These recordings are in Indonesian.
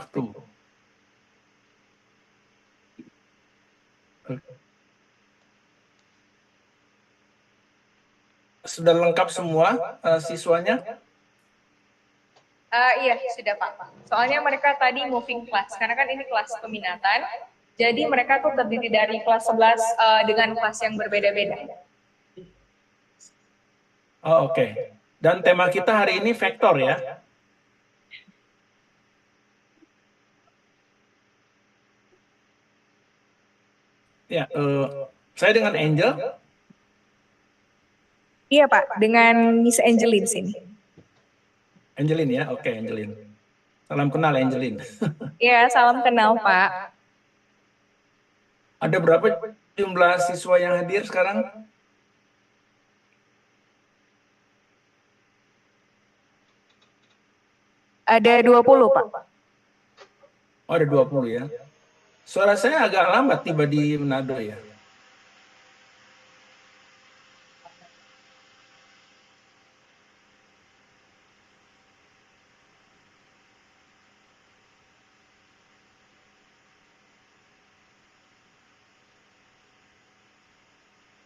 Tuh. Sudah lengkap semua siswanya? Iya, sudah Pak. Soalnya mereka tadi moving class, karena kan ini kelas peminatan, jadi mereka tuh terdiri dari kelas 11 dengan kelas yang berbeda-beda. Oh, oke. Dan tema kita hari ini vektor ya? Ya, saya dengan Angel. Iya Pak, dengan Miss Angeline sini. Angelin ya, oke Angelin. Salam kenal Angelin. Iya, salam kenal Pak. Ada berapa jumlah siswa yang hadir sekarang? Ada 20 Pak. Oh, ada 20 ya. Suara saya agak lambat tiba di Manado ya.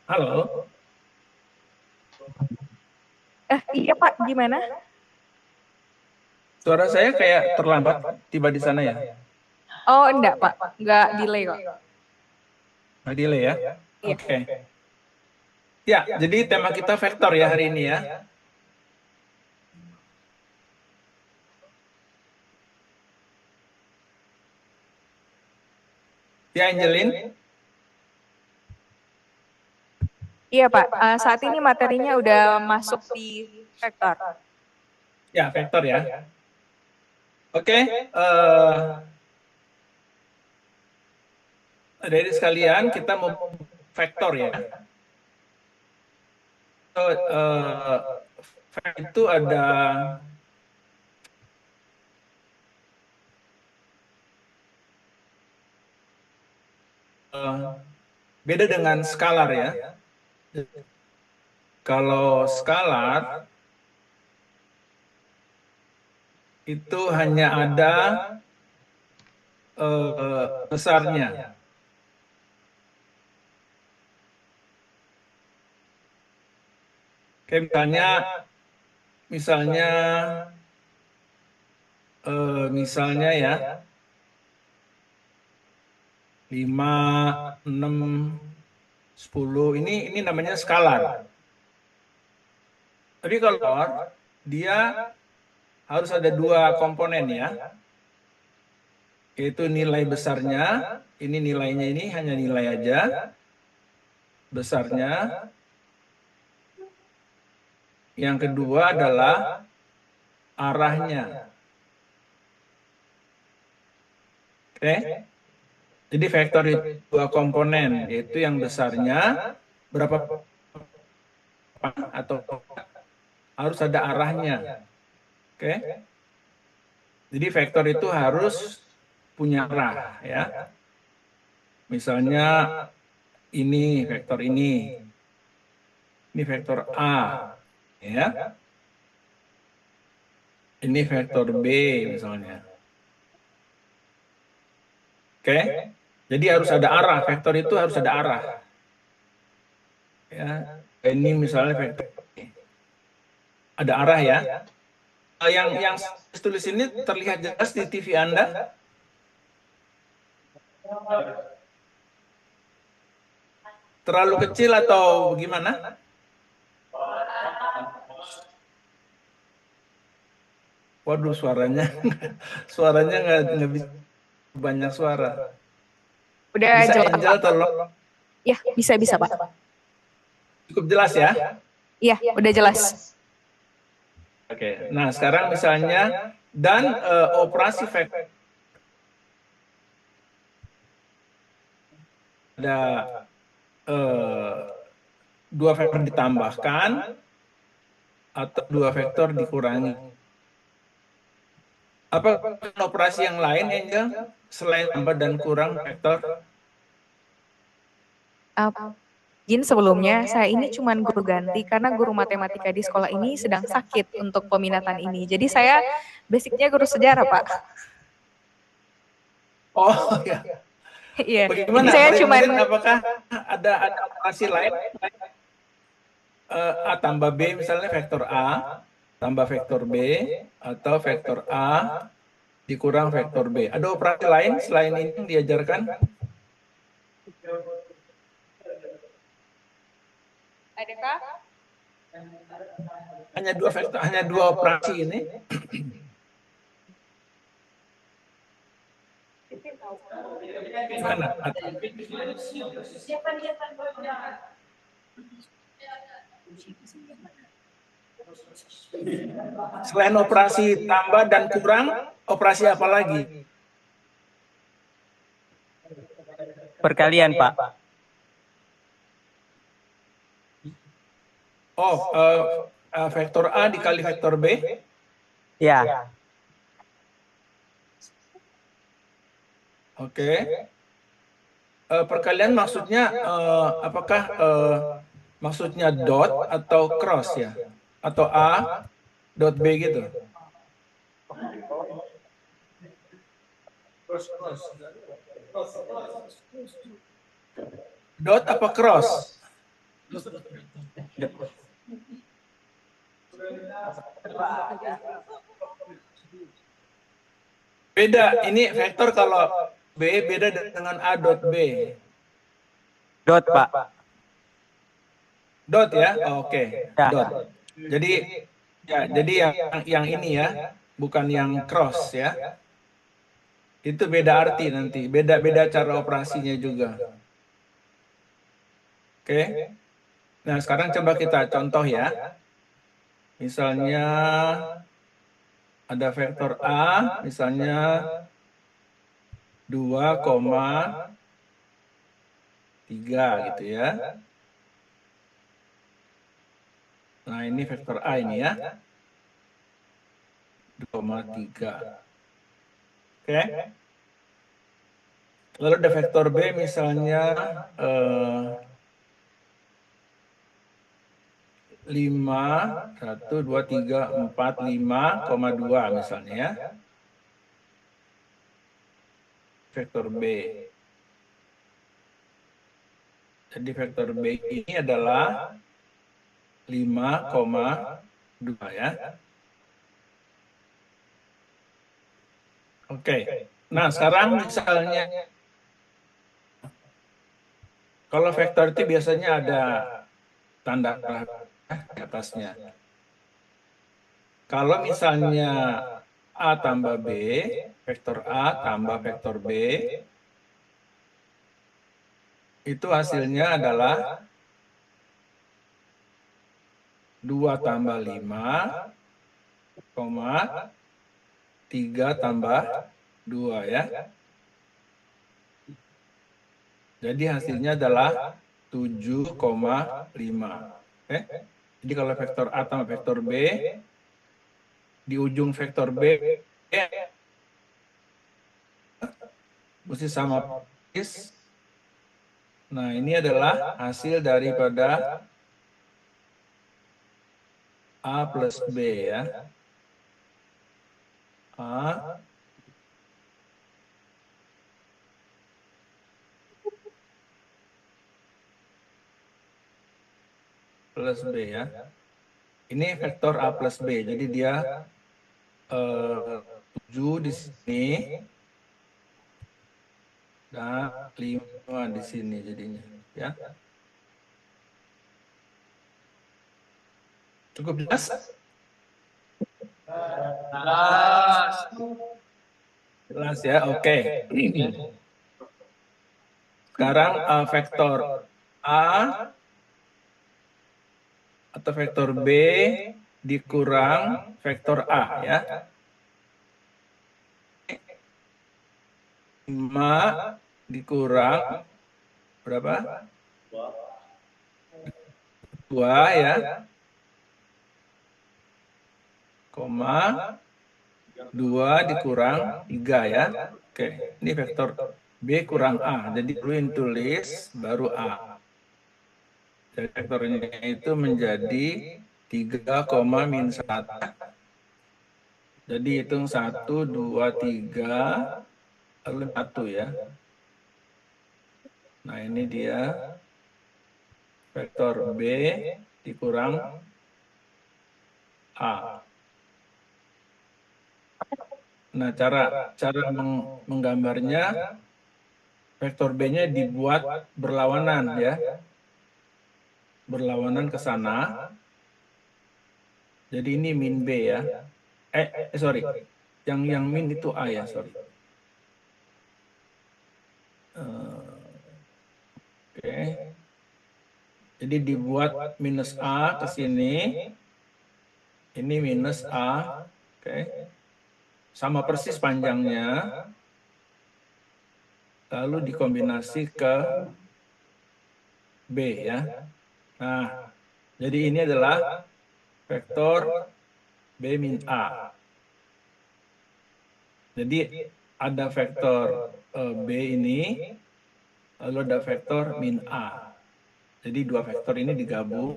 Halo. Iya Pak, gimana? Suara saya kayak terlambat tiba di sana ya. Oh enggak Pak, enggak delay kok. Nggak delay ya? Iya. Oke. Ya, jadi tema kita vektor ya hari ini ya. Ya, Angelin. Iya Pak, saat ini materinya udah masuk di vektor. Ya, vektor ya. Oke, dari sekalian kita mau vektor ya. Itu ada beda dengan skalar ya. Kalau skalar itu hanya ada besarnya. Kayak misalnya ya 5, 6, 10 ini namanya skalar. Tapi kalau dia harus ada dua komponen ya, yaitu nilai besarnya, ini nilainya ini hanya nilai aja, besarnya. Yang kedua adalah arahnya. Oke? Jadi vektor itu dua komponen, yaitu yang besarnya berapa atau harus ada arahnya. Oke? Jadi vektor itu harus punya arah ya. Misalnya ini vektor ini vektor A ya. Ini vektor B misalnya. Oke? Jadi harus ada arah, vektor itu harus ada arah. Ya, ini misalnya vektor ada arah ya. Yang tulis ini terlihat jelas di TV Anda? Terlalu kecil atau bagaimana? Waduh, suaranya nggak bisa banyak suara. Udah Bisa jelas Angel Pak. tolong? Ya, bisa Pak. Cukup jelas ya? Iya, udah jelas. Oke. Nah, sekarang misalnya dan operasi vektor ada dua vektor ditambahkan atau dua vektor dikurangi. Apa operasi yang lain, Angel, selain tambah dan kurang vektor? Izin sebelumnya, saya ini cuma guru ganti karena guru matematika di sekolah ini sedang sakit untuk peminatan ini. Jadi saya basicnya guru sejarah, Pak. Oh ya. Iya, ini Bagaimana? saya cuman Kemarin apakah ada operasi lain? A tambah B misalnya vektor A tambah vektor B atau vektor A dikurang vektor B. Ada operasi lain selain ini yang diajarkan? adakah? Hanya dua vektor, hanya dua operasi ini. Gimana? Selain operasi tambah dan kurang, operasi apa lagi? Perkalian, Pak. Oh, vektor A dikali vektor B. Ya. Oke. Perkalian maksudnya apakah maksudnya dot atau cross ya? Atau A dot B gitu? Dot apa cross? Beda, ini vektor kalau B beda dengan A dot B. Dot, Pak. Dot ya? Oke, Ya. dot. Jadi ya, jadi yang ini ya, bukan yang cross ya. Itu beda arti nanti, beda cara operasinya juga. Oke. Nah, sekarang coba kita contoh ya. Misalnya ada vektor A, misalnya 2,3 gitu ya. Nah, ini vektor A ini ya. 2,3. Oke. Lalu ada vektor B misalnya 5, 1, 2, 3, 4, 5,2 misalnya ya. Vektor B. Jadi vektor B ini adalah 5,2 ya. Oke. Nah, sekarang misalnya kalau vektor itu biasanya ada tanda di atasnya. Kalau misalnya A tambah B, vektor A tambah vektor B, itu hasilnya adalah 2 tambah 5, 3 tambah 2 ya. Jadi hasilnya adalah 7,5. Oke? Jadi kalau vektor A tambah vektor B, di ujung vektor B mesti sama persis. Nah, ini adalah hasil daripada A plus B ya. A plus B ya. Ini vektor A plus B, jadi dia 7 di sini dan 5 di sini jadinya ya. Cukup jelas? Jelas ya, oke. Sekarang vektor A atau vektor B dikurang vektor A ya. 5 dikurang berapa? 2 ya. 2 dikurang 3 ya. Oke, ini vektor B kurang A. Jadi perlu tulis baru A. Jadi vektornya itu menjadi 3, min 1. Jadi hitung 1, 2, 3, lalu 1 ya. Nah, ini dia vektor B dikurang A. Nah, cara menggambarnya, vektor B-nya dibuat berlawanan ya. Berlawanan ke sana. Jadi ini min B ya. Sorry. Yang min itu A ya, sorry. Oke. Jadi dibuat minus A ke sini. Ini minus A. Oke. Sama persis panjangnya. Lalu dikombinasi ke B ya. Nah, jadi ini adalah vektor B min A. Jadi ada vektor B ini, lalu ada vektor min A. Jadi dua vektor ini digabung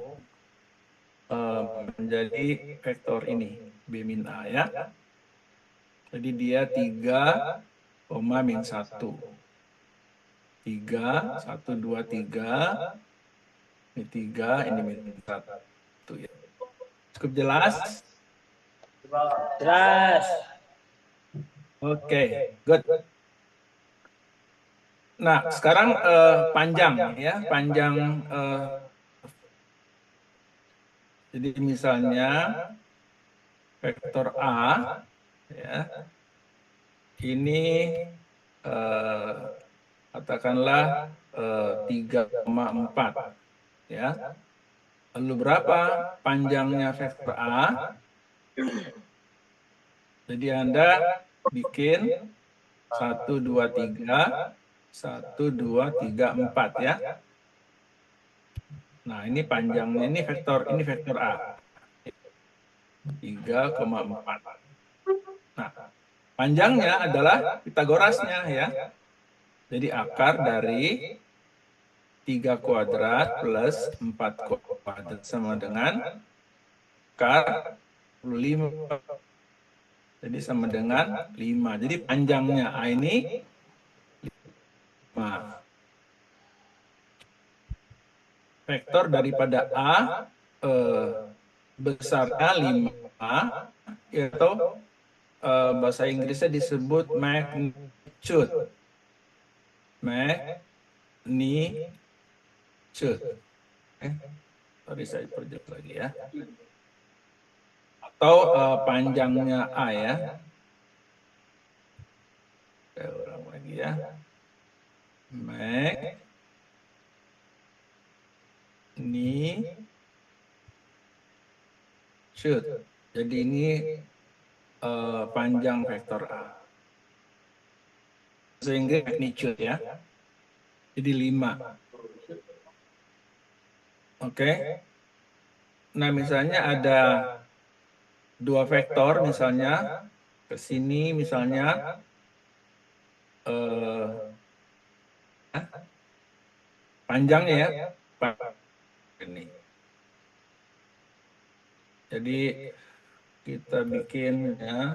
menjadi vektor ini, B min A ya. Jadi dia 3, min 1. 3, 1, 2, 3. Ini 3, ini min 1 ya. Cukup jelas? Jelas. Oke, good. Nah, sekarang panjang ya, panjang. Jadi misalnya vektor A ya, ini katakanlah 3,4 ya. Lalu berapa panjangnya vektor A? Jadi Anda bikin 1, 2, 3, 1, 2, 3, 4 ya. Nah, ini panjangnya, ini vektor A. 3,4. Nah, panjangnya adalah Pitagorasnya ya. Jadi akar dari 3 kuadrat plus 4 kuadrat sama dengan akar 5. Jadi sama dengan 5. Jadi panjangnya A ini 5. Vektor daripada A besarnya 5, yaitu bahasa Inggrisnya disebut magnitude. Magnitude. Sorry, saya perjelas lagi ya. Atau panjangnya A ya. Saya ulang lagi ya. Magnitude. Jadi ini panjang vektor A. Sehingga magnitude ya. Jadi 5. Oke. Nah, misalnya ada 2 vektor misalnya ke sini misalnya panjangnya ya. Ini. Jadi kita bikin ya.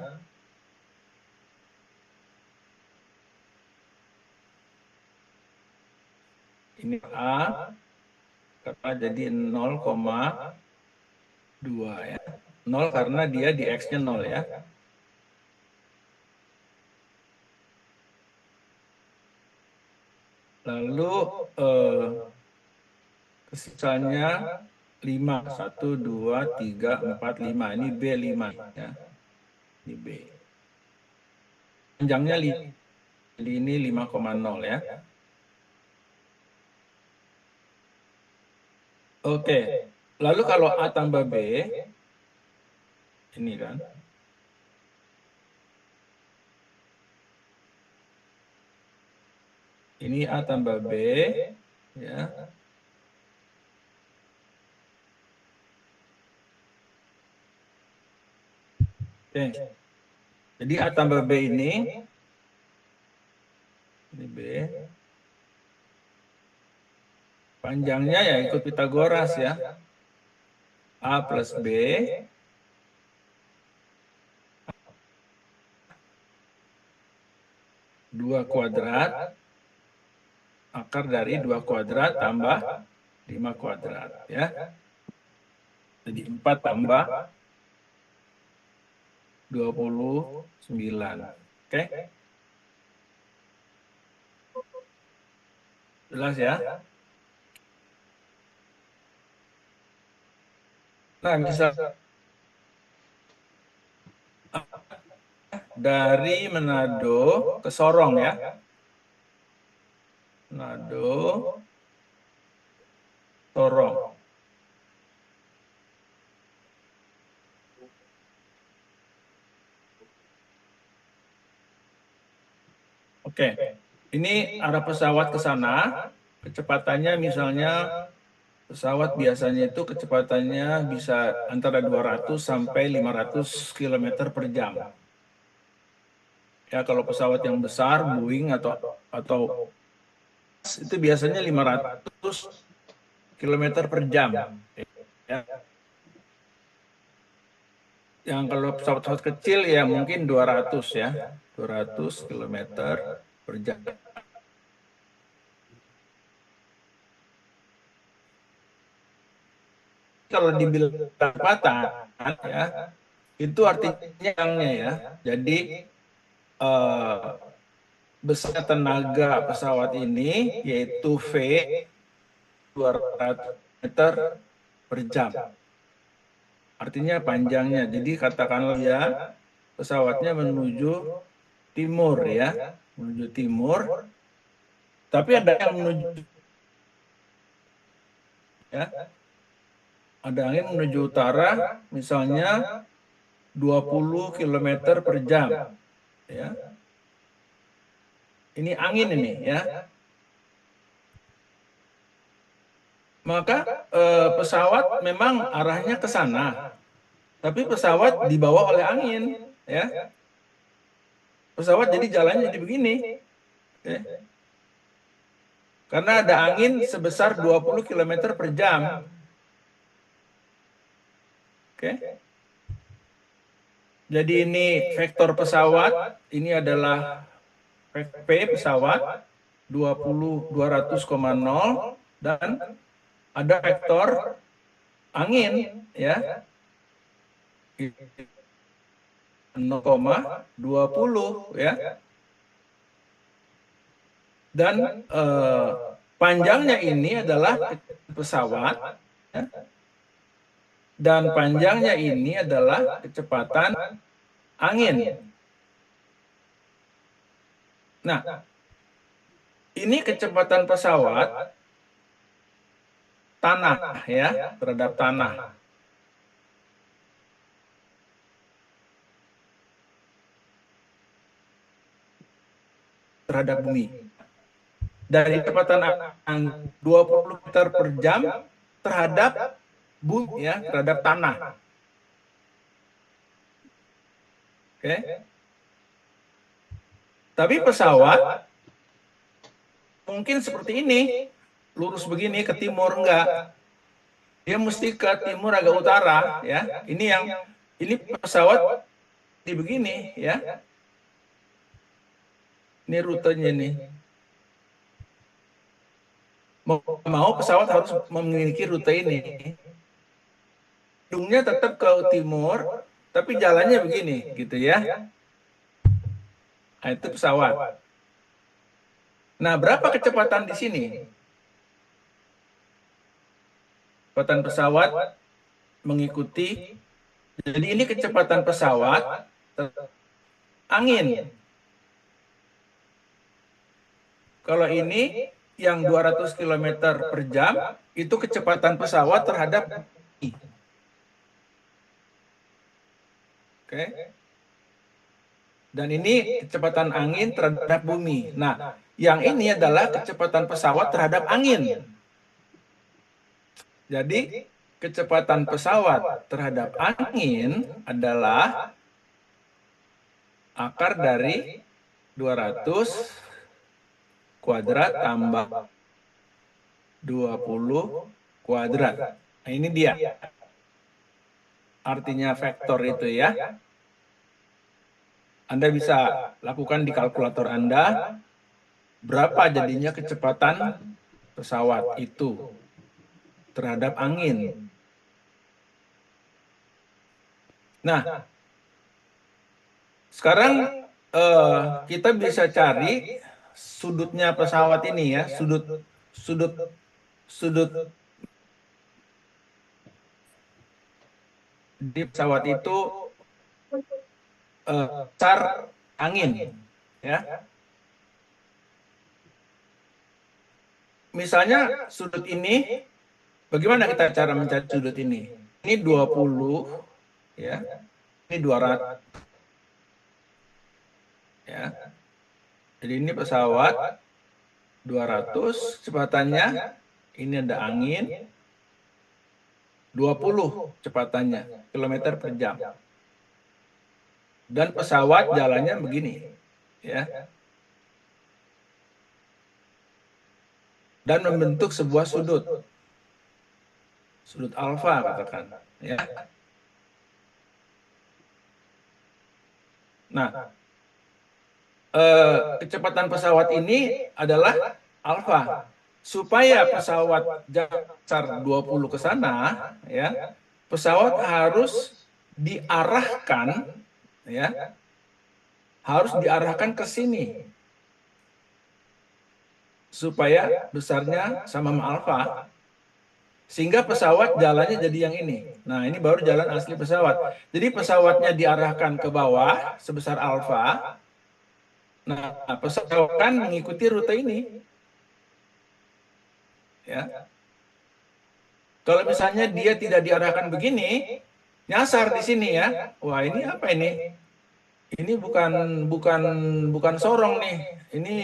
Ini A karena jadi 0,2 ya. 0 karena dia di X-nya 0 ya. Lalu sisanya 5. 1, 2, 3, 4, 5. Ini B5 ya. Ini B. Panjangnya 5. Jadi ini 5,0 ya. Oke. Lalu kalau A tambah B, ini kan. Ini A tambah B, ya. Oke. Jadi A tambah B ini B. Panjangnya ya ikut Pitagoras ya. A plus B. 2 kuadrat akar dari 2 kuadrat tambah 5 kuadrat ya. Jadi 4 tambah 29. Oke? Jelas ya? Nah, misal dari Manado ke Sorong ya. Manado, Sorong. Oke, ini arah pesawat ke sana, kecepatannya misalnya pesawat biasanya itu kecepatannya bisa antara 200 sampai 500 km per jam. Ya, kalau pesawat yang besar, Boeing atau itu biasanya 500 km per jam. Ya. Yang kalau pesawat-pesawat kecil ya mungkin 200 ya, 200 km per jam. Kalau dibilang kecepatan ya, itu artinya ya. Jadi besar tenaga pesawat ini yaitu V 200 meter per jam. Artinya panjangnya. Jadi katakanlah ya pesawatnya menuju timur ya, menuju timur. Tapi ada yang menuju ya. Ada angin menuju utara misalnya 20 km per jam ya. Ini angin ini ya. Maka pesawat memang arahnya ke sana. Tapi pesawat dibawa oleh angin ya. Pesawat jadi jalannya jadi begini. Ya. Karena ada angin sebesar 20 km per jam. Oke. Jadi ini vektor pesawat, ini adalah P pesawat 200,0 dan ada vektor angin ya 0,20 ya. Dan panjangnya ini adalah pesawat ya. Dan panjangnya ini adalah kecepatan angin. Nah, ini kecepatan pesawat tanah ya, terhadap tanah. Terhadap bumi. Dari kecepatan 20 meter per jam terhadap bumi ya, terhadap tanah. Oke. Tapi pesawat mungkin seperti ini, lurus begini ke timur enggak. Dia mesti ke timur agak utara ya. Ini pesawat di begini ya. Ini rutenya nih. Mau pesawat harus memiliki rute ini. Hidungnya tetap ke timur, tapi jalannya begini, gitu ya. Nah, itu pesawat. Nah, berapa kecepatan di sini? Kecepatan pesawat mengikuti. Jadi ini kecepatan pesawat angin. Kalau ini yang 200 km per jam, itu kecepatan pesawat terhadap bumi. Oke. Dan ini kecepatan angin terhadap bumi. Nah, yang ini adalah kecepatan pesawat terhadap angin. Jadi, kecepatan pesawat terhadap angin adalah akar dari 200 kuadrat tambah 20 kuadrat. Nah, ini dia. Artinya vektor itu ya. Anda bisa lakukan di kalkulator Anda, berapa jadinya kecepatan pesawat itu terhadap angin. Nah, sekarang kita bisa cari sudutnya pesawat ini ya, sudut di pesawat itu besar angin, ya. Misalnya sudut ini, bagaimana kita cara mencari sudut ini? Ini 20, ya. Ini 200. Ya. Jadi ini pesawat 200, kecepatannya, ini ada angin, 20 kecepatannya, kilometer per jam. Dan pesawat jalannya begini, ya. Dan membentuk sebuah sudut alfa katakan, ya. Nah, kecepatan pesawat ini adalah alfa. Supaya pesawat dasar 20 ke sana, ya, pesawat harus diarahkan, ya, harus diarahkan ke sini supaya besarnya sama alfa, sehingga pesawat jalannya jadi yang ini. Nah, ini baru jalan asli pesawat. Jadi pesawatnya diarahkan ke bawah sebesar alfa. Nah, pesawat kan mengikuti rute ini. Ya. Kalau misalnya dia tidak diarahkan begini, nyasar di sini ya. Wah, ini apa ini? Ini bukan sorong nih. Ini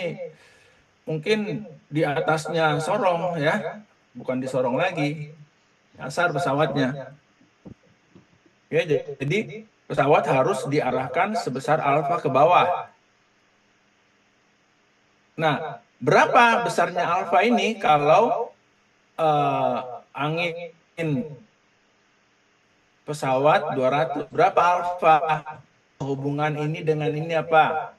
mungkin di atasnya sorong ya, bukan disorong lagi. Nyasar pesawatnya. Ya, jadi pesawat harus diarahkan sebesar alfa ke bawah. Nah, berapa besarnya alfa ini kalau angin pesawat 200, berapa alfa? Hubungan ini dengan ini apa?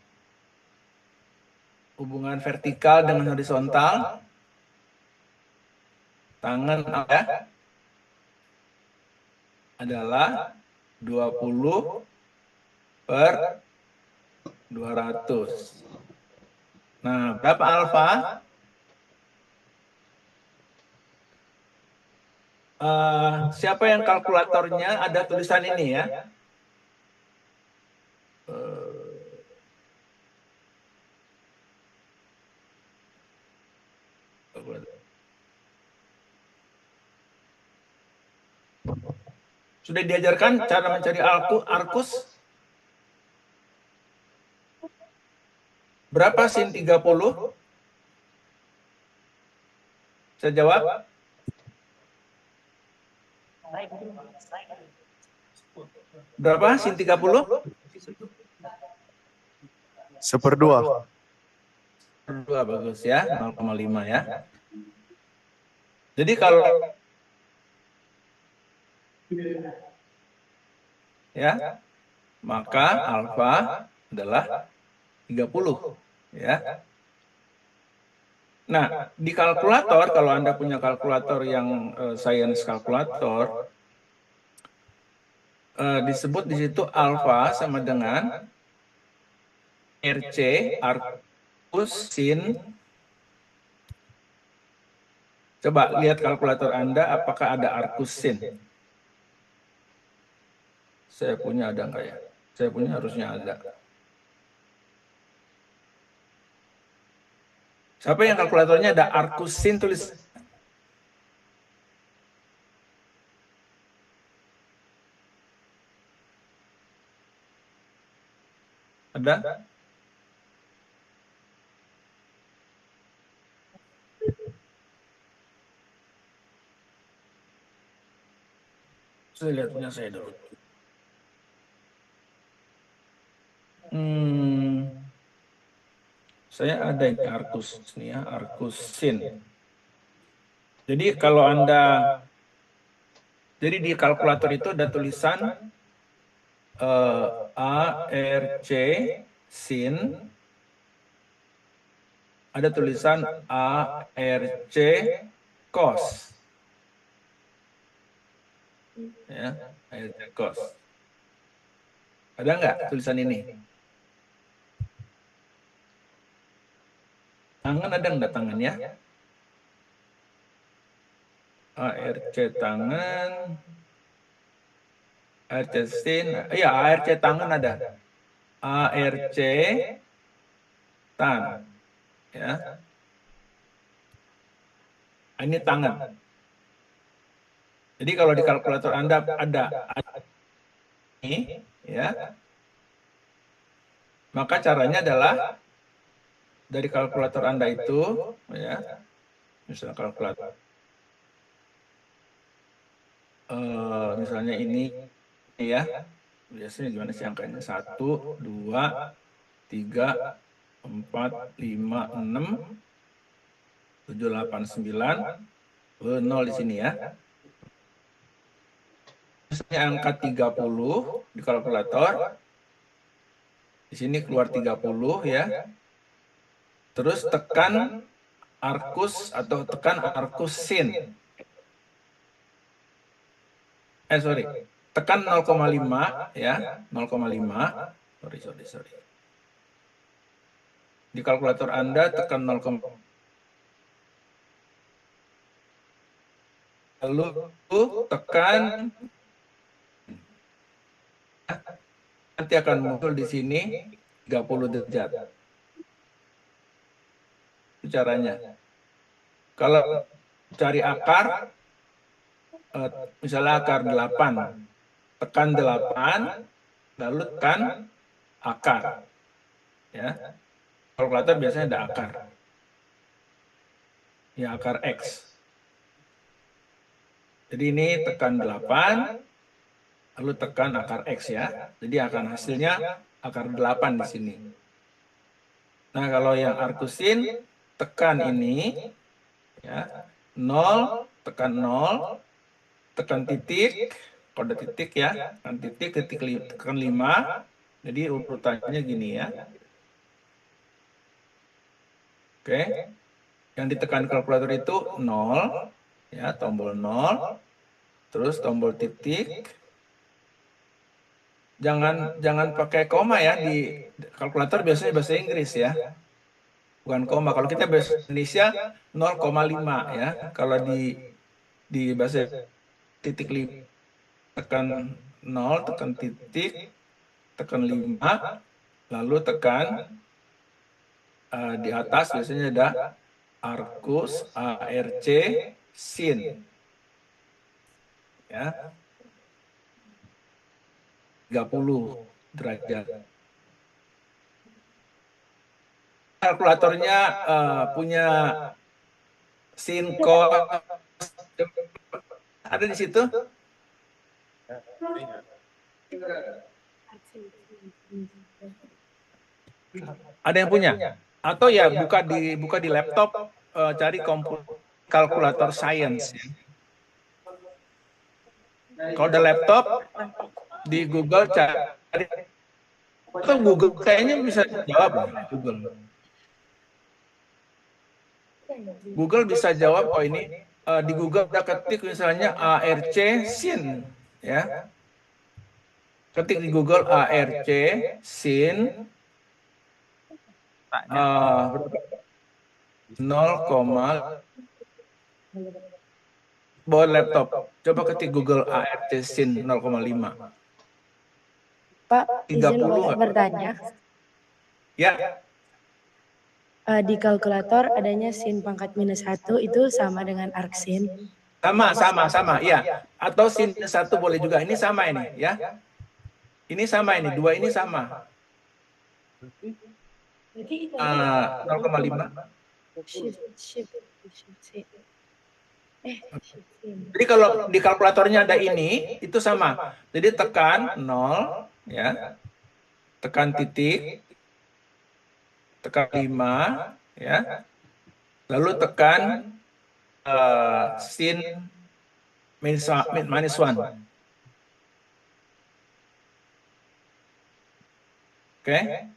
Hubungan vertikal dengan horizontal. Tangan ya, adalah 20 per 200. Nah, berapa alfa? Siapa yang kalkulatornya ada tulisan ini ya? Sudah diajarkan cara mencari arcus? Berapa sin 30? Saya jawab. Berapa sin 30? 1/2. 1/2 bagus ya, 0,5 ya. Jadi kalau ya, maka alfa adalah 30 ya. Nah, di kalkulator, kalau Anda punya kalkulator yang science kalkulator, disebut di situ alfa sama dengan RC, arcus sin. Coba lihat kalkulator Anda, apakah ada arcus sin? Saya punya ada nggak ya? Saya punya harusnya ada. Siapa yang kalkulatornya ada arcus sin tulis? Ada? Saya lihat punya saya dulu. Saya ada ini arcus nih ya, arcus sin. Jadi kalau Anda, jadi di kalkulator itu ada tulisan ARC sin, ada tulisan ARC cos. Ya, ARC cos. Ada nggak tulisan ini? Tangan ada nggak tangannya? ARC tangan, ARC sin, iya ARC tangan ada. ARC tan, ya. Ini tangan. Jadi kalau di kalkulator Anda ada ini, ya, maka caranya adalah dari kalkulator Anda itu, ya, misalnya kalkulator, misalnya ini, ya, biasanya gimana sih angkanya? 1, 2, 3, 4, 5, 6, 7, 8, 9, 0 di sini ya. Misalnya angka 30 di kalkulator, di sini keluar 30 ya. Terus tekan arkus atau tekan arkus sin. Sorry. Tekan 0,5 ya, 0,5. Sorry. Di kalkulator Anda tekan 0,5. Lalu tekan, nanti akan muncul di sini 30 derajat. Itu caranya. Kalau cari akar, misalnya akar 8, tekan 8, lalu tekan akar. Ya. Kalkulator biasanya ada akar. Ya, akar X. Jadi ini tekan 8, lalu tekan akar X ya. Jadi akan hasilnya akar 8 di sini. Nah, kalau yang arkusin, tekan ini, ya, 0, tekan 0, tekan titik, kode titik ya, tekan titik, tekan 5, jadi urutannya gini ya. Oke, yang ditekan kalkulator itu 0, ya, tombol 0, terus tombol titik. Jangan pakai koma ya, di kalkulator biasanya bahasa Inggris ya. Bukan koma. Kalau kita bahasa Indonesia 0,5 ya. Kalau di bahasa titik 5 tekan 0, tekan titik, tekan 5, lalu tekan di atas biasanya ada arkus, ARC, sin. Ya. 30 derajat. Kalkulatornya punya sin cos, ada di situ? Ada yang punya? Atau ya buka di laptop, cari kalkulator science. Kalau ada laptop, di Google cari, atau Google kayaknya bisa jawab Google bisa jawab. Oh ini di Google ada ketik misalnya ARC sin ya, ketik di Google ARC sin 0, bawa laptop, coba ketik Google ARC sin 0,5. Pak, 30 izin boleh bertanya. Ya. Di kalkulator adanya sin pangkat -1 itu sama dengan arc sin? Sama, ya. Atau sin 1 boleh juga. Ini sama ini, ya. Ini sama ini, dua ini sama. 0,5. Jadi kalau di kalkulatornya ada ini, itu sama. Jadi tekan 0, ya. Tekan titik, tekan 5, ya. Lalu tekan sin -1. Oke.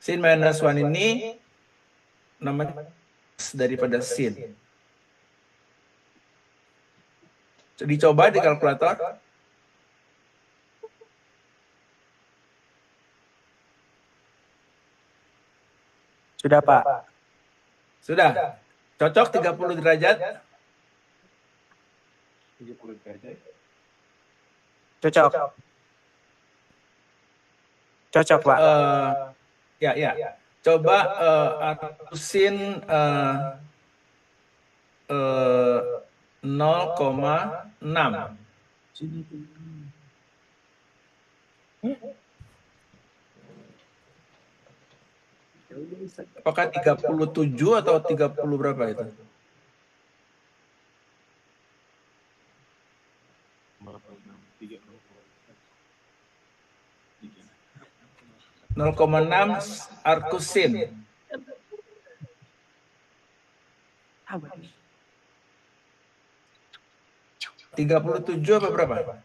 Sin minus 1 ini namanya daripada sin. Dicoba di kalkulator. Sudah, Pak. Sudah. Cocok 30 derajat? Cocok. Cocok, Pak. Ya. Coba sin 0,6. Apakah 37 atau 30 berapa itu? Nol koma 6 arkusin. Tiga 37 apa berapa?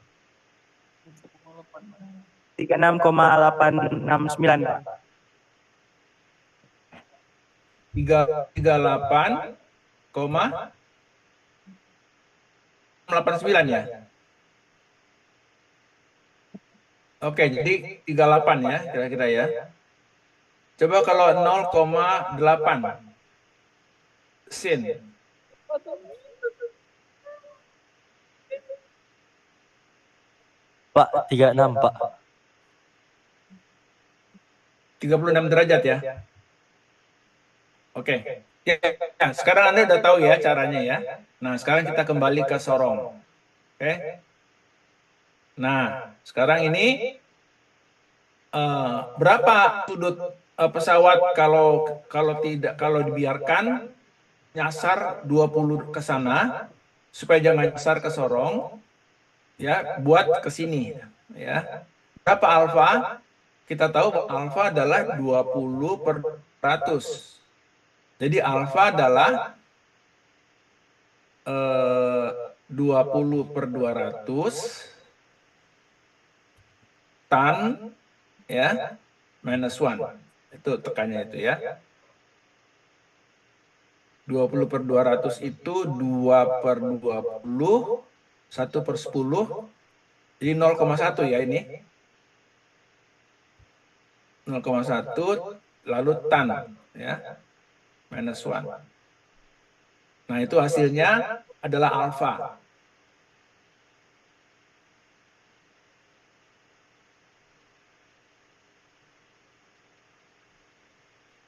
36,869, Pak. 38,89 ya. Oke, jadi 38 ya kira-kira ya. Coba kalau 0,8 sin. Pak, 36, Pak. 36 derajat ya. Oke. Ya, sekarang Anda udah tahu ya caranya ya. Nah, sekarang kita kembali ke sorong. Oke. Nah, sekarang ini berapa sudut pesawat kalau dibiarkan nyasar 20 ke sana supaya jangan nyasar ke sorong ya, buat ke sini ya. Berapa alfa? Kita tahu bahwa alfa adalah 20/100. Jadi alfa adalah 20/200 tan ya minus 1. Itu tekannya itu ya. 20/200 itu 2/20, 1/10, jadi 0,1 ya ini. 0,1 lalu tan ya minus 1. Nah itu hasilnya adalah alfa.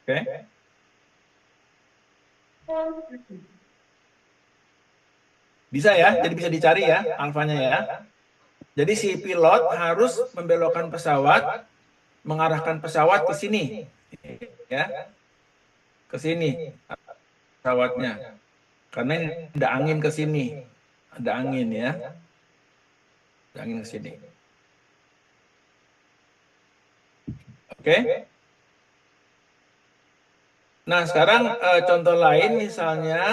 Oke. Bisa ya, jadi bisa dicari ya alfanya ya. Jadi si pilot harus membelokkan pesawat, mengarahkan pesawat ke sini, ya, ke sini pesawatnya, karena ini ada angin ke sini, ada angin ya, ada angin ke sini. Oke. Nah sekarang contoh lain misalnya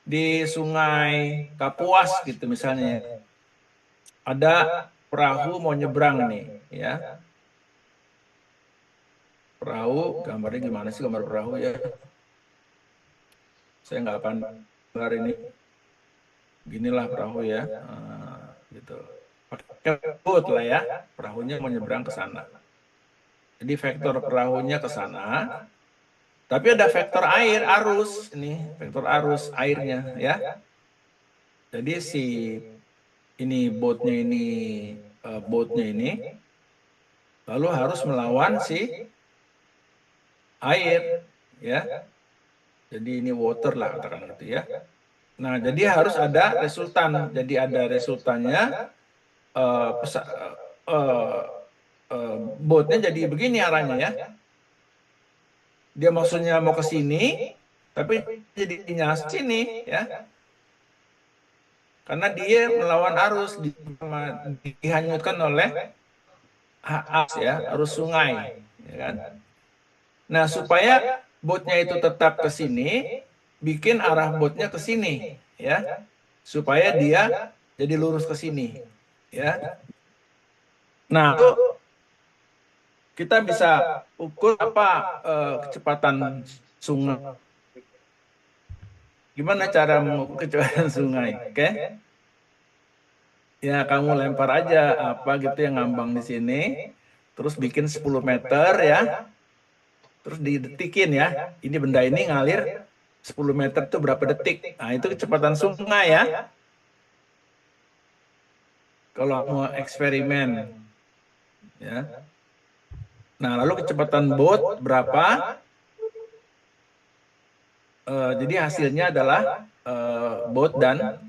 di Sungai Kapuas gitu misalnya, ada perahu mau nyebrang nih ya. Perahu, gambarnya gimana sih gambar perahu ya? Saya nggak akan gambar ini. Ginilah perahu ya, gitu. Pakai boat lah ya, perahunya mau nyebrang ke sana. Jadi vektor perahunya ke sana. Tapi ada vektor air, arus ini, vektor arus airnya ya. Jadi si ini boatnya ini lalu harus melawan si air ya. Jadi ini water lah katakan gitu ya. Nah, jadi harus ada resultan. Jadi ada resultannya boatnya jadi begini arahnya ya. Dia maksudnya mau ke sini, tapi jadi nyasar sini ya. Karena dia melawan arus, dihanyutkan oleh arus ya, arus sungai, ya kan. Nah, supaya boatnya itu tetap ke sini, bikin arah boatnya ke sini, ya, supaya dia jadi lurus ke sini, ya. Nah, kita bisa ukur apa kecepatan sungai. Gimana cara mengukur kecepatan sungai? Oke? Ya, kamu lempar aja apa gitu yang ngambang di sini, terus bikin 10 meter ya, terus didetikin ya. Ini benda ini ngalir 10 meter itu berapa detik? Nah, itu kecepatan sungai ya. Kalau mau eksperimen, ya. Nah, lalu kecepatan boat berapa? Jadi hasilnya adalah boat dan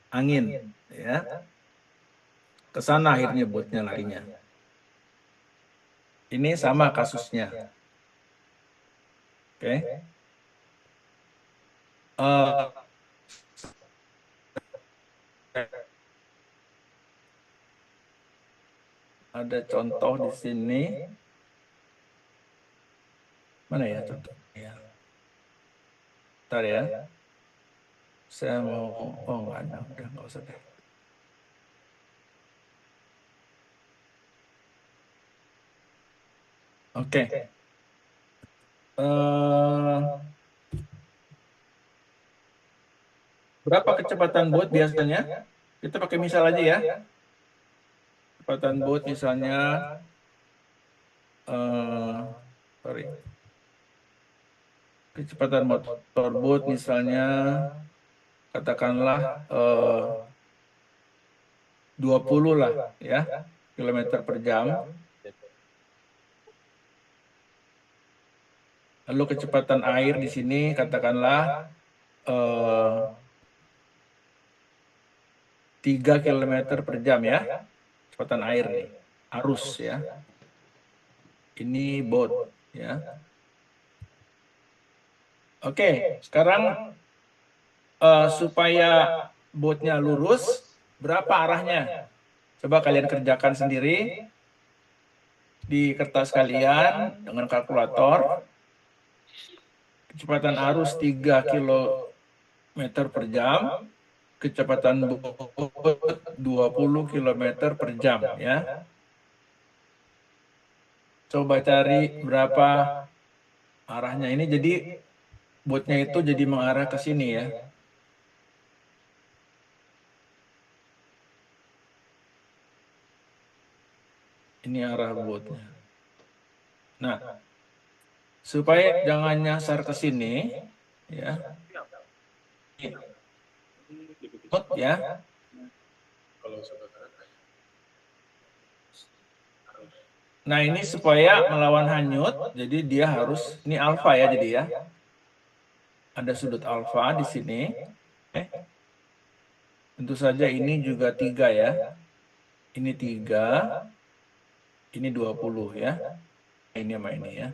angin, ya. Ke sana akhirnya boatnya larinya. Ini sama kasusnya. Oke. Ada contoh di sini. Mana ya contohnya? Bentar ya. Saya mau, oh nggak ada, udah nggak usah deh. Oke. Berapa kecepatan boat biasanya? Kita pakai misal aja ya. Kecepatan boat misalnya, sorry. Kecepatan motorboat misalnya, katakanlah 20 lah ya, kilometer per jam. Lalu kecepatan air di sini katakanlah 3 km per jam ya, kecepatan air nih, arus ya. Ini boat ya. Oke, sekarang supaya boatnya lurus, berapa arahnya? Coba kalian kerjakan sendiri di kertas kalian dengan kalkulator. Kecepatan arus 3 km per jam, kecepatan boat 20 km per jam ya. Coba cari berapa arahnya ini, jadi boatnya itu jadi mengarah ke sini ya. Ini arah boatnya. Nah, supaya jangan nyasar ke sini ya. Ya. Nah, ini supaya melawan hanyut, jadi dia harus, ini alfa ya, jadi ya. Ada sudut alfa di sini. Tentu saja ini juga 3 ya. Ini 3, ini 20 ya. Ini sama ini ya.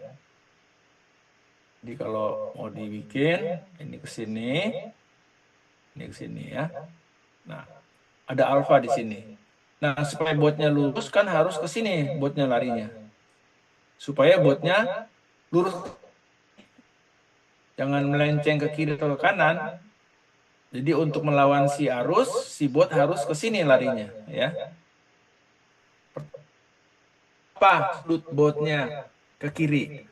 Jadi kalau mau dibikin, ini ke sini, ini ke sini ya. Nah, ada alfa di sini. Nah, supaya boatnya lurus kan harus ke sini boatnya larinya. Supaya boatnya lurus. Jangan melenceng ke kiri atau ke kanan. Jadi untuk melawan si arus, si boat harus ke sini larinya, ya. Apa sudut boatnya ke kiri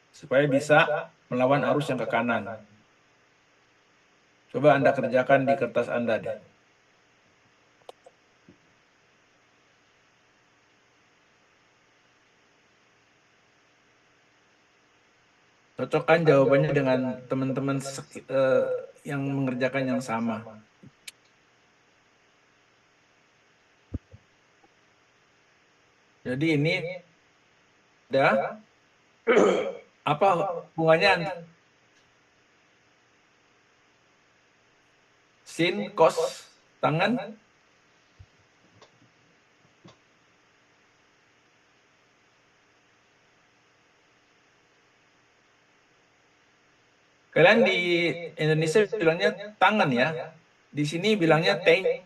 supaya bisa melawan arus yang ke kanan. Coba Anda kerjakan di kertas Anda deh. Cocokkan jawabannya dengan teman-teman yang mengerjakan yang sama. Jadi ini ada apa hubungannya sin cos tangan? Kalian di Indonesia bilangnya tangan ya. Di sini bilangnya tank.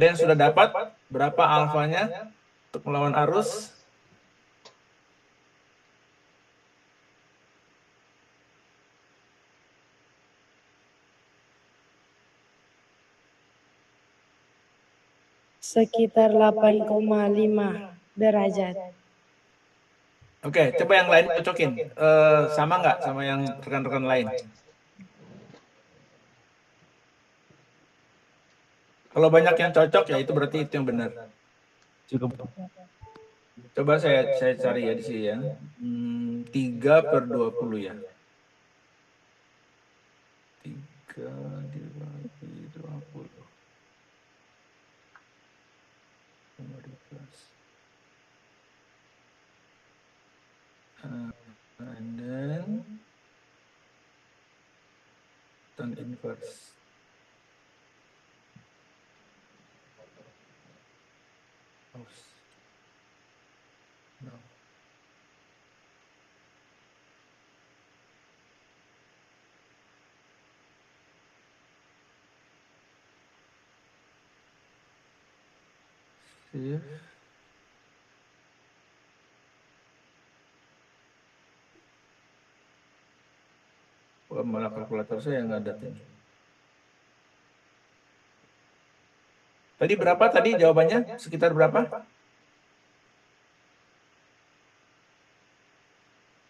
Ada yang sudah dapat berapa alfanya untuk melawan arus? sekitar 8,5 derajat. Oke, coba yang lain cocokin. Sama nggak sama yang rekan-rekan lain? Kalau banyak yang cocok ya itu berarti itu yang benar. Cukup. Coba saya cari ya di sini ya. 3/20 ya. 3 dibagi 20. 15. And then tan inverse. Oops. No. Save. Wah, malah kalkulator saya nggak ada ini. Tadi berapa tadi jawabannya? Sekitar berapa?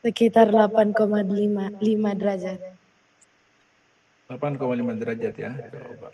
Sekitar 8,5 derajat. 8,5 derajat ya. Coba.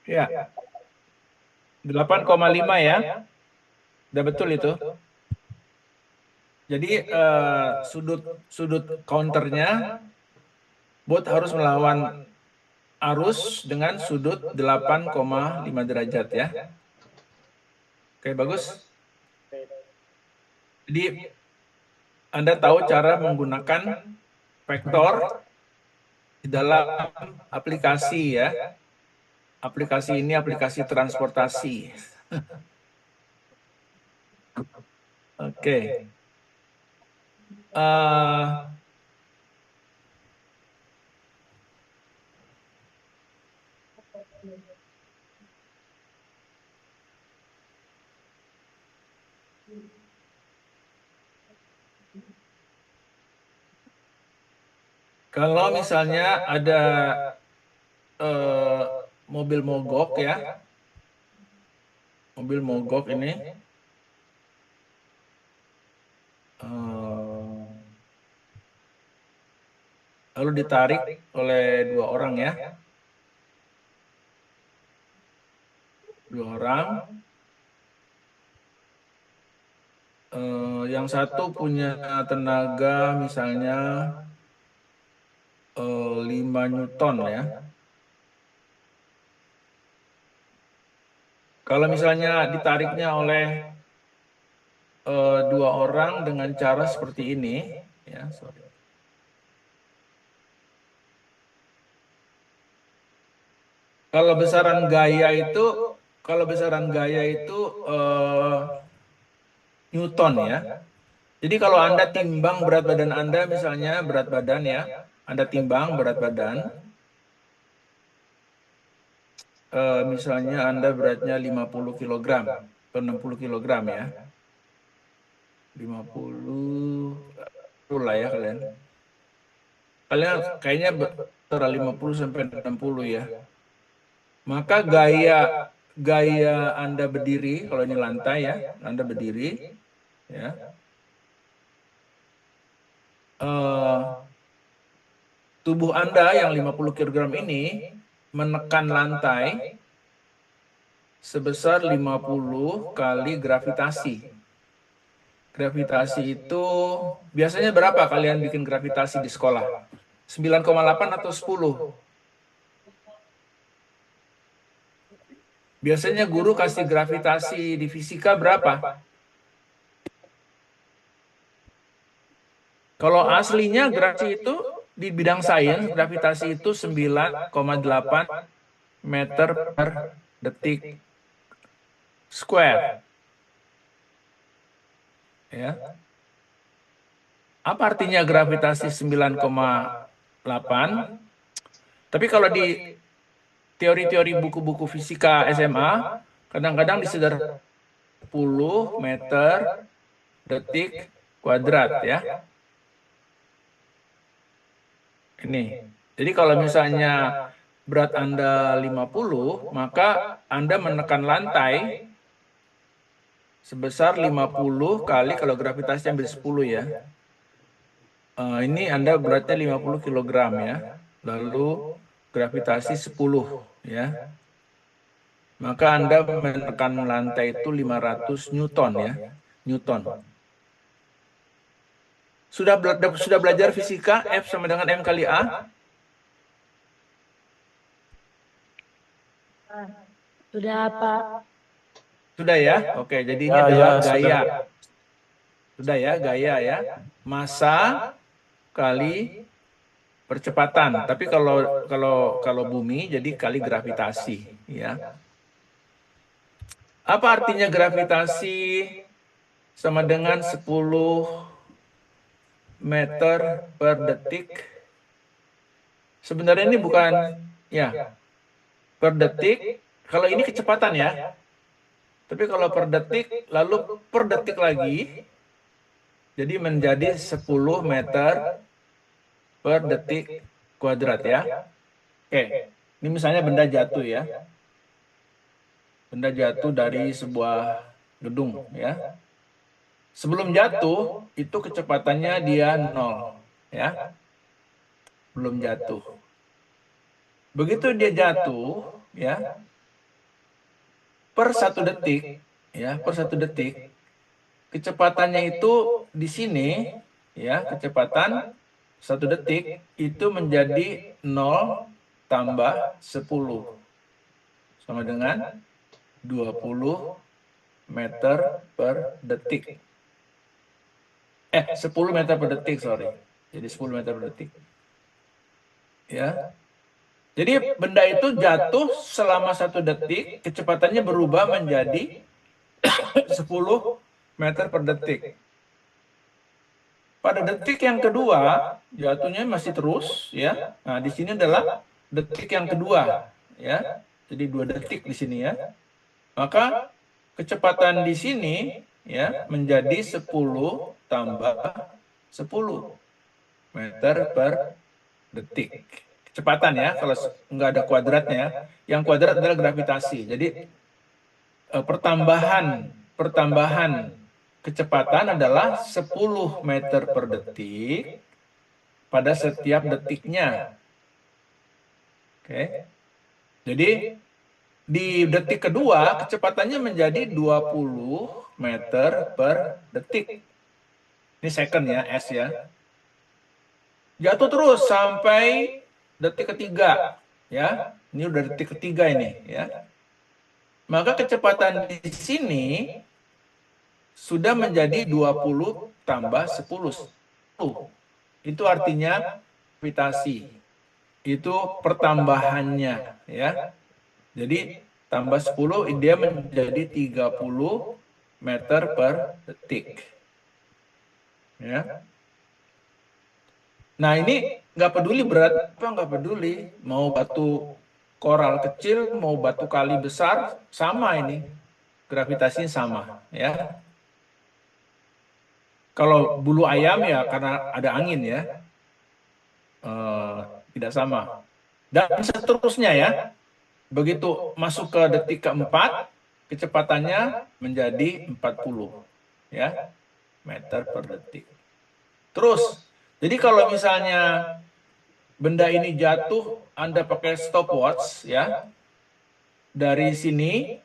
Ya. 8,5 ya. Udah betul itu. Jadi sudut counternya bot harus melawan arus dengan sudut 8,5 derajat ya. Oke, bagus. Jadi Anda tahu cara menggunakan vektor di dalam aplikasi ya. Aplikasi ini aplikasi transportasi. Oke. Kalau misalnya ada mobil mogok ya, mobil mogok ini, lalu ditarik oleh 2 orang ya, 2 orang, yang satu punya tenaga misalnya 5 Newton ya. Kalau misalnya ditariknya oleh 2 orang dengan cara seperti ini, ya, sorry. Kalau besaran gaya itu Newton ya. Jadi kalau Anda timbang berat badan Anda, misalnya berat badan ya, Anda timbang berat badan. misalnya Anda beratnya 50 kg atau 60 kg ya. 50 lah ya kalian. Kalian kayaknya antara 50 sampai 60 ya. Maka gaya Anda berdiri, kalau ini lantai ya, Anda berdiri ya. Tubuh Anda yang 50 kg ini menekan lantai sebesar 50 kali gravitasi. Gravitasi itu biasanya berapa kalian bikin gravitasi di sekolah? 9,8 atau 10? Biasanya guru kasih gravitasi di fisika berapa? Kalau aslinya gravitasi itu di bidang sains, gravitasi itu 9,8 meter per detik square. Ya. Apa artinya gravitasi 9,8? Tapi kalau di teori-teori buku-buku fisika SMA, kadang-kadang disederhanakan 10 meter detik kuadrat ya. Ini. Jadi kalau misalnya berat Anda 50, maka Anda menekan lantai sebesar 50 kali, kalau gravitasi ambil 10 ya. Ini Anda beratnya 50 kg ya. Lalu gravitasi 10 ya. Maka Anda menekan lantai itu 500 Newton ya. Newton. Sudah belajar fisika F sama dengan M kali A? Sudah, Pak. Sudah ya? Oke, jadi ini adalah gaya. Sudah ya, gaya ya. Massa kali percepatan. Tapi kalau bumi jadi kali gravitasi ya. Apa artinya gravitasi sama dengan 10 meter per detik? Sebenarnya ini bukan ya per detik, kalau ini kecepatan ya. Tapi kalau per detik, lalu per detik lagi, jadi menjadi 10 meter per detik kuadrat ya. Oke, ini misalnya benda jatuh ya. Benda jatuh dari sebuah gedung ya. Sebelum jatuh, itu kecepatannya dia 0 ya. Belum jatuh. Begitu dia jatuh ya, per 1 detik ya, per 1 detik kecepatannya itu di sini ya, kecepatan 1 detik itu menjadi 0 tambah 10 sama dengan 20 meter per detik. 10 meter per detik, sorry. Jadi 10 meter per detik. Ya. Jadi benda itu jatuh selama 1 detik, kecepatannya berubah menjadi 10 meter per detik. Pada detik yang kedua, jatuhnya masih terus ya. Nah, di sini adalah detik yang kedua ya. Jadi 2 detik di sini ya. Maka kecepatan di sini ya menjadi 10 tambah 10 meter per detik. Kecepatan ya, kalau nggak ada kuadratnya. Yang kuadrat adalah gravitasi. Jadi pertambahan kecepatan adalah 10 meter per detik pada setiap detiknya. Oke. Jadi di detik kedua kecepatannya menjadi 20 meter per detik. Ini second ya, S ya. Jatuh terus sampai detik ketiga ya. Ini udah detik ketiga ini ya. Maka kecepatan di sini sudah menjadi 20 tambah 10. Itu artinya gravitasi. Itu pertambahannya ya. Jadi tambah 10 dia menjadi 30 meter per detik. Ya. Nah ini nggak peduli berat apa, nggak peduli mau batu koral kecil mau batu kali besar sama ini. Gravitasinya sama ya. Kalau bulu ayam ya karena ada angin ya. Tidak sama. Dan seterusnya ya. Begitu masuk ke detik keempat, kecepatannya menjadi 40 ya, meter per detik. Terus, jadi kalau misalnya benda ini jatuh, Anda pakai stopwatch ya, dari sini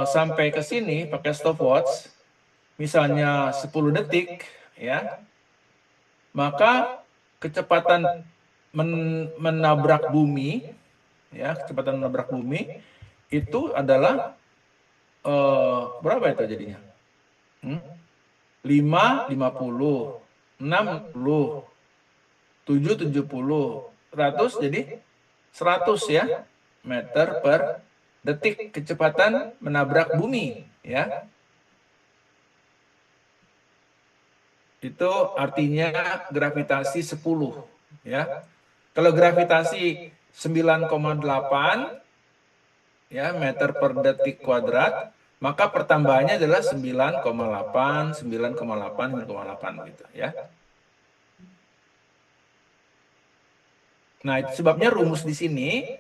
sampai ke sini pakai stopwatch, misalnya 10 detik ya, maka kecepatan menabrak bumi, ya, kecepatan menabrak bumi itu adalah berapa itu jadinya? 5, 50, 60, 7, 70, 100, jadi 100 ya meter per detik kecepatan menabrak bumi ya. Itu artinya gravitasi 10 ya. Kalau gravitasi 9,8 ya meter per detik kuadrat, maka pertambahannya adalah 9,8, 9,8, 9,8 gitu ya. Nah, itu sebabnya rumus di sini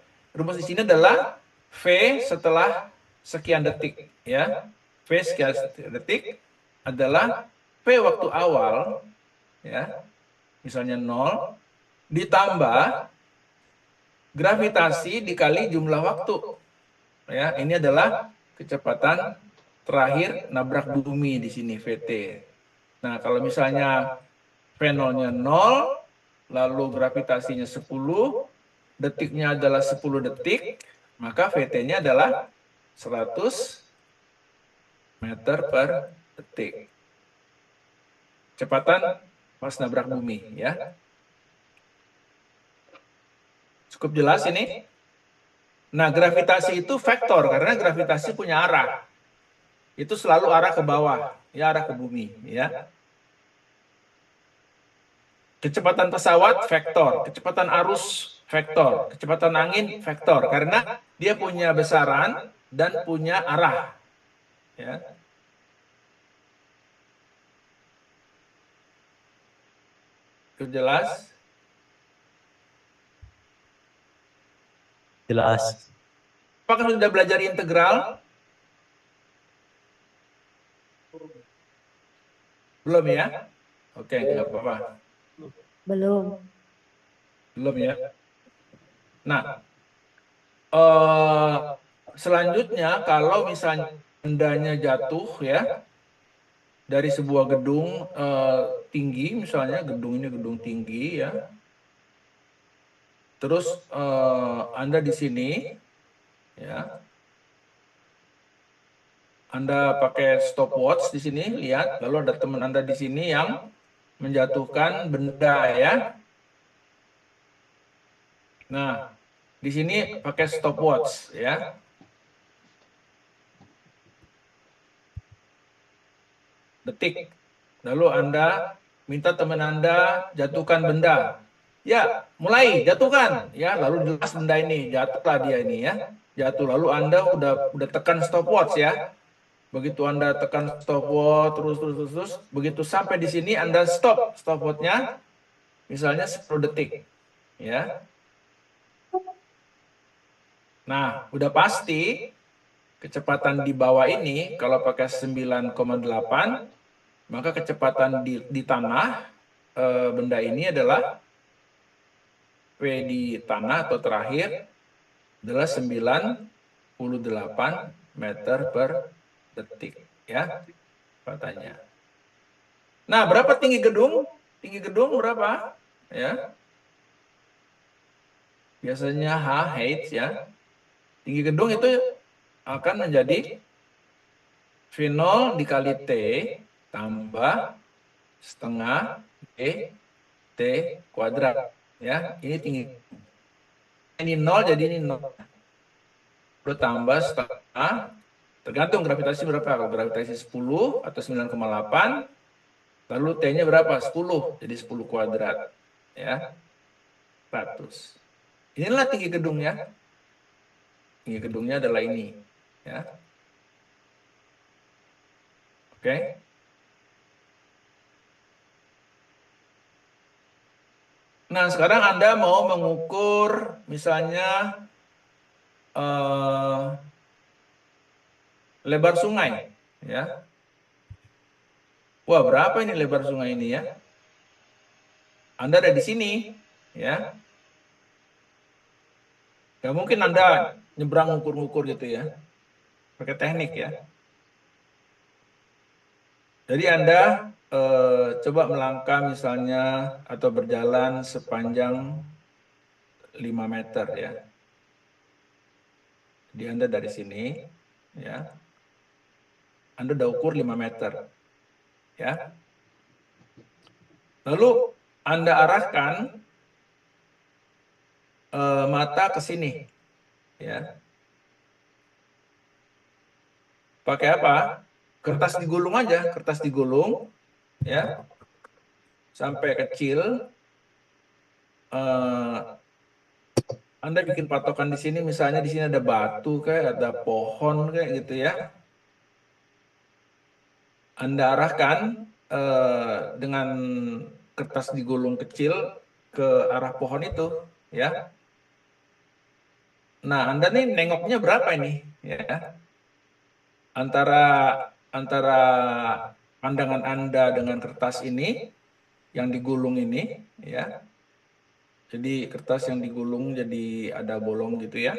adalah V setelah sekian detik ya. V sekian detik adalah V waktu awal ya. Misalnya 0 ditambah gravitasi dikali jumlah waktu. Ya, ini adalah kecepatan terakhir nabrak bumi di sini VT. Nah, kalau misalnya V0-nya 0, lalu gravitasinya 10, detiknya adalah 10 detik, maka VT-nya adalah 100 meter per detik. Kecepatan pas nabrak bumi ya. Cukup jelas ini? Nah, gravitasi itu vektor karena gravitasi punya arah. Itu selalu arah ke bawah, ya arah ke bumi, ya. Kecepatan pesawat vektor, kecepatan arus vektor, kecepatan angin vektor karena dia punya besaran dan punya arah, ya. Itu jelas? Jelas. Apakah sudah belajar integral? Belum ya? Oke, nggak apa-apa. Belum. Belum ya? Nah, selanjutnya kalau misalnya bendanya jatuh ya dari sebuah gedung tinggi, misalnya gedung ini gedung tinggi ya. Terus Anda di sini ya. Anda pakai stopwatch di sini, lihat, lalu ada teman Anda di sini yang menjatuhkan benda ya. Nah, di sini pakai stopwatch ya. Detik. Lalu Anda minta teman Anda jatuhkan benda. Ya, mulai jatuhkan ya, lalu jelas benda ini jatuhlah dia ini ya. Jatuh lalu Anda udah tekan stopwatch ya. Begitu Anda tekan stopwatch terus, begitu sampai di sini Anda stop stopwatchnya, misalnya 10 detik, ya. Nah, udah pasti kecepatan di bawah ini kalau pakai 9,8, maka kecepatan di tanah benda ini adalah V di tanah atau terakhir adalah 98 meter per detik ya katanya. Nah, berapa tinggi gedung? Tinggi gedung berapa? Ya. Biasanya height ya. Tinggi gedung itu akan menjadi V0 dikali T tambah setengah T kuadrat ya. Ini tinggi. Ini 0 jadi ini 0. Lalu tambah setengah. Tergantung gravitasi berapa. Kalau gravitasi 10 atau 9,8, lalu T-nya berapa? 10. Jadi 10 kuadrat. Ya. 100. Inilah tinggi gedungnya. Tinggi gedungnya adalah ini, ya. Oke. Nah, sekarang Anda mau mengukur misalnya lebar sungai, ya. Wah, berapa ini lebar sungai ini ya? Anda ada di sini, ya. Gak mungkin Anda nyebrang ngukur-ngukur gitu ya. Pakai teknik ya. Jadi Anda coba melangkah misalnya atau berjalan sepanjang 5 meter ya. Jadi Anda dari sini ya. Anda udah ukur 5 meter. Ya. Lalu Anda arahkan mata ke sini. Ya. Pakai apa? Kertas digulung aja, kertas digulung ya. Sampai kecil. Anda bikin patokan di sini, misalnya di sini ada batu kayak ada pohon kayak gitu ya. Anda arahkan dengan kertas digulung kecil ke arah pohon itu, ya. Nah, Anda nih nengoknya berapa ini, ya? Antara pandangan Anda dengan kertas ini yang digulung ini, ya. Jadi kertas yang digulung jadi ada bolong gitu ya.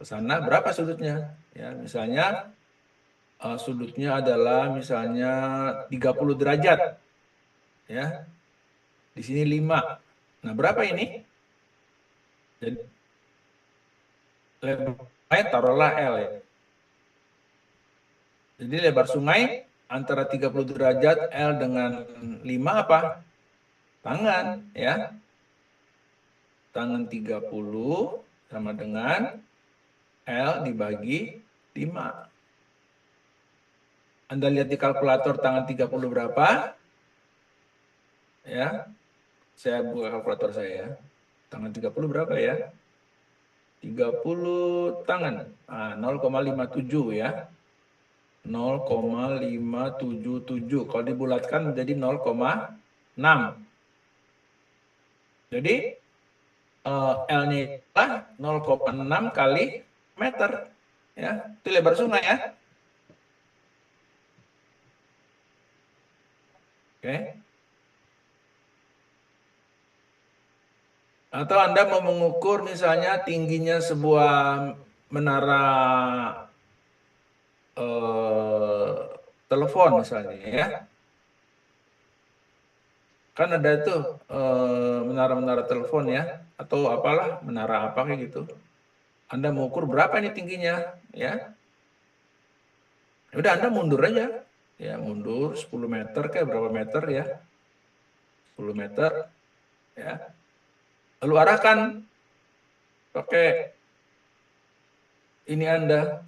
Ke sana berapa sudutnya? Ya, misalnya sudutnya adalah misalnya 30 derajat. Ya. Di sini 5. Nah, berapa ini? Jadi lebar taruhlah L ya. Jadi lebar sungai antara 30 derajat L dengan 5 apa? Tangan, ya. Tangan 30 sama dengan L dibagi 5. Anda lihat di kalkulator tangan 30 berapa? Ya. Saya buka kalkulator saya. Tangan 30 berapa ya? 30 tangan. 0,57 ya. 0,577. Kalau dibulatkan menjadi 0,6. Jadi L-nya adalah 0,6 kali meter. Ya, itu lebar sungai ya. Oke. Atau Anda mau mengukur misalnya tingginya sebuah menara telepon misalnya ya. Kan ada tuh menara-menara telepon ya, atau apalah, menara apa kayak gitu. Anda mau ukur berapa ini tingginya ya. Udah Anda mundur aja. Ya, mundur 10 meter kayak berapa meter ya. 10 meter ya. Lalu arahkan pakai ini Anda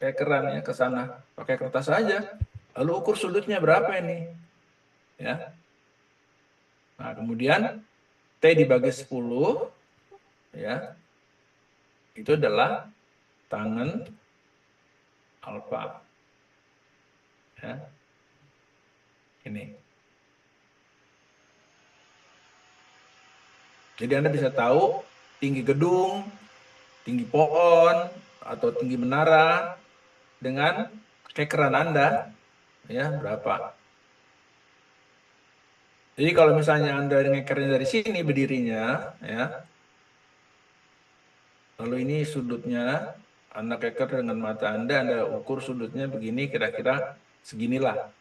kayak keran ya ke sana, pakai kertas aja. Lalu ukur sudutnya berapa ini. Ya. Nah, kemudian T dibagi 10 ya. Itu adalah tangan alfa. Ya. Ini. Jadi Anda bisa tahu tinggi gedung, tinggi pohon, atau tinggi menara dengan kekeran Anda, ya, berapa. Jadi kalau misalnya Anda ngekernya dari sini berdirinya, ya, lalu ini sudutnya, Anda keker dengan mata Anda ukur sudutnya begini, kira-kira seginilah.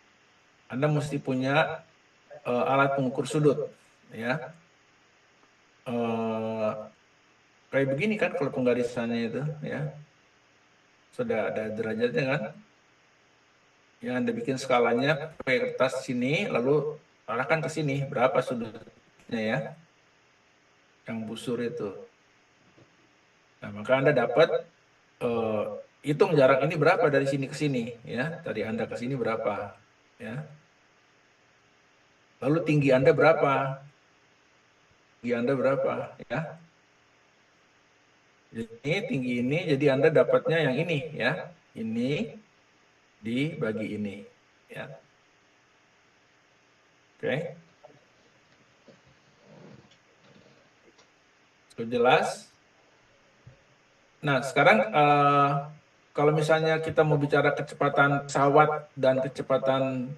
Anda mesti punya alat pengukur sudut, ya. Kayak begini kan kalau penggarisannya itu, ya. Sudah ada derajatnya kan. Ya, Anda bikin skalanya pakai kertas sini, lalu arahkan ke sini, berapa sudutnya ya. Yang busur itu. Nah, maka Anda dapat hitung jarak ini berapa dari sini ke sini, ya. Dari Anda ke sini berapa, ya. Lalu tinggi Anda berapa? Tinggi Anda berapa, ya. Jadi tinggi ini, jadi Anda dapatnya yang ini ya. Ini dibagi ini ya. Oke. Cukup jelas? Nah, sekarang kalau misalnya kita mau bicara kecepatan pesawat dan kecepatan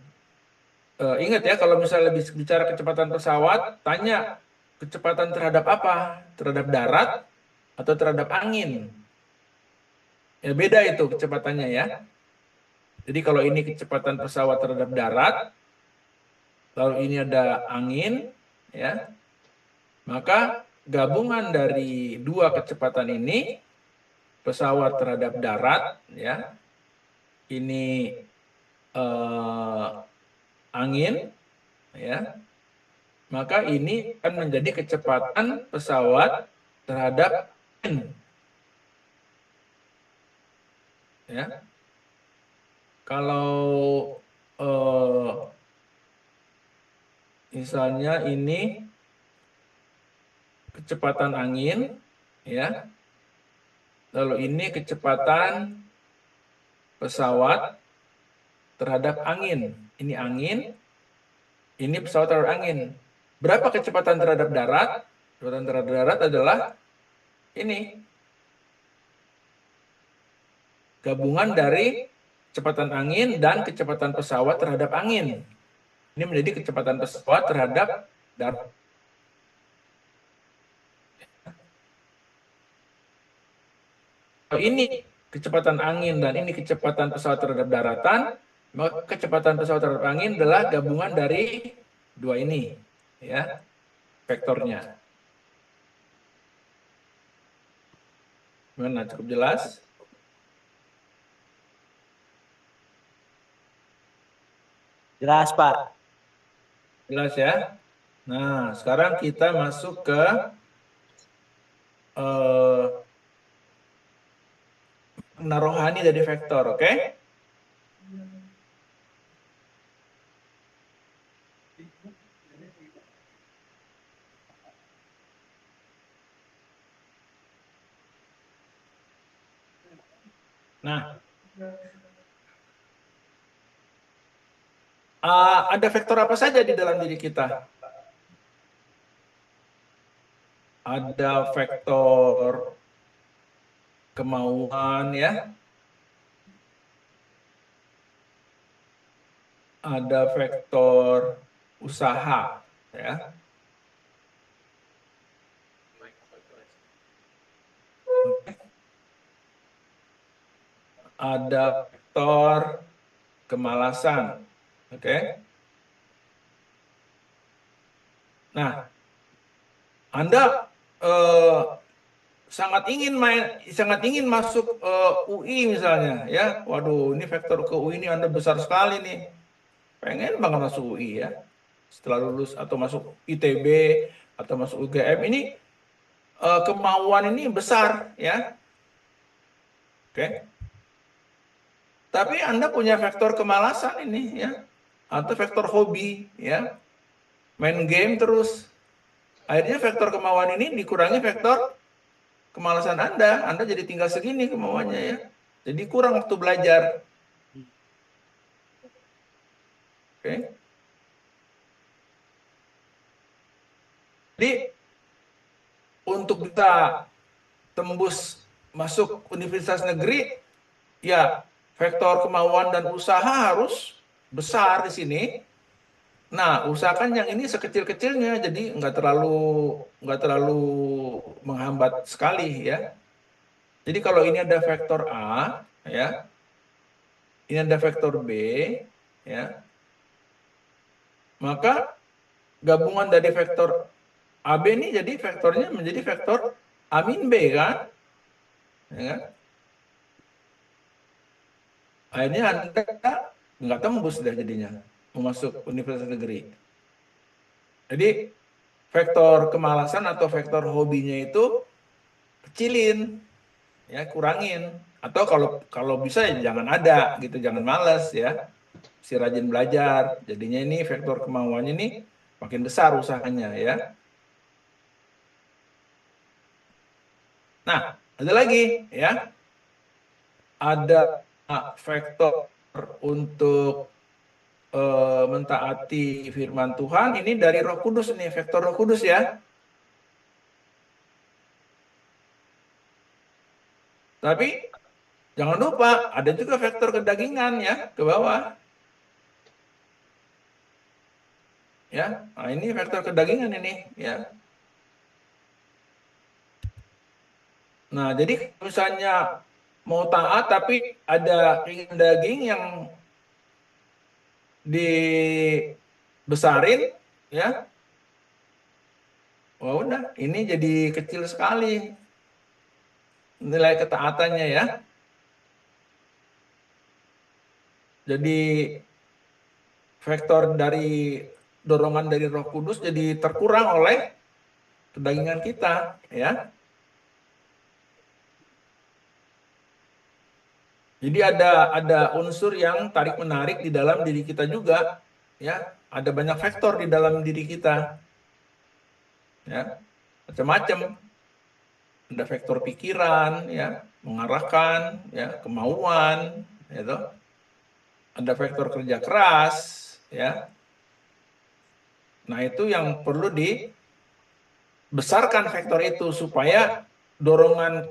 ingat ya, kalau misalnya bicara kecepatan pesawat, tanya kecepatan terhadap apa? Terhadap darat atau terhadap angin? Ya beda itu kecepatannya ya. Jadi kalau ini kecepatan pesawat terhadap darat, lalu ini ada angin, ya, maka gabungan dari dua kecepatan ini, pesawat terhadap darat, ya, ini angin, ya, maka ini akan menjadi kecepatan pesawat terhadap angin. Ya. Kalau misalnya ini kecepatan angin, ya, lalu ini kecepatan pesawat terhadap angin. Ini angin, ini pesawat terhadap angin. Berapa kecepatan terhadap darat? Kecepatan terhadap darat adalah ini. Gabungan dari kecepatan angin dan kecepatan pesawat terhadap angin. Ini menjadi kecepatan pesawat terhadap darat. Kalau ini kecepatan angin dan ini kecepatan pesawat terhadap daratan, maka kecepatan pesawat terhadap angin adalah gabungan dari dua ini, ya, vektornya. Gimana, cukup jelas? Jelas, Pak. Jelas ya? Nah, sekarang kita masuk ke makna rohani dari vektor, oke? Nah, ada vektor apa saja di dalam diri kita? Ada vektor kemauan, ya. Ada vektor usaha, ya. Ada vektor kemalasan, oke? Nah, Anda sangat ingin masuk UI misalnya, ya. Waduh, ini vektor ke UI ini Anda besar sekali nih. Pengen banget masuk UI ya. Setelah lulus atau masuk ITB atau masuk UGM ini kemauan ini besar ya. Oke. Tapi Anda punya vektor kemalasan ini ya. Atau vektor hobi ya. Main game terus. Akhirnya vektor kemauan ini dikurangi vektor kemalasan Anda. Anda jadi tinggal segini kemauannya ya. Jadi kurang waktu belajar. Oke. Jadi untuk kita tembus masuk universitas negeri, ya vektor kemauan dan usaha harus besar di sini. Nah, usahakan yang ini sekecil-kecilnya, jadi nggak terlalu menghambat sekali ya. Jadi kalau ini ada vektor A, ya, ini ada vektor B, ya, maka gabungan dari vektor AB ini jadi vektornya menjadi vektor A min B kan? Ya kan? Akhirnya Anda nggak tembus deh jadinya mau masuk universitas negeri. Jadi vektor kemalasan atau vektor hobinya itu kecilin, ya kurangin. Atau kalau bisa ya jangan ada gitu, jangan malas ya. Si rajin belajar. Jadinya ini vektor kemauannya ini makin besar usahanya ya. Nah, Ada lagi ya. Ada vektor untuk mentaati firman Tuhan, ini dari Roh Kudus nih, vektor Roh Kudus ya. Tapi jangan lupa ada juga vektor kedagingan ya, ke bawah. Ya, nah ini vektor kedagingan ini ya. Nah, jadi misalnya mau taat tapi ada keinginan daging yang dibesarin ya. Wah, udah, ini jadi kecil sekali nilai ketaatannya ya. Jadi vektor dari dorongan dari Roh Kudus jadi terkurang oleh kedagingan kita ya. Jadi ada unsur yang tarik menarik di dalam diri kita juga ya. Ada banyak vektor di dalam diri kita. Ya. Macam-macam. Ada vektor pikiran ya, mengarahkan ya, kemauan gitu. Ada vektor kerja keras ya. Nah, itu yang perlu dibesarkan vektor itu supaya dorongan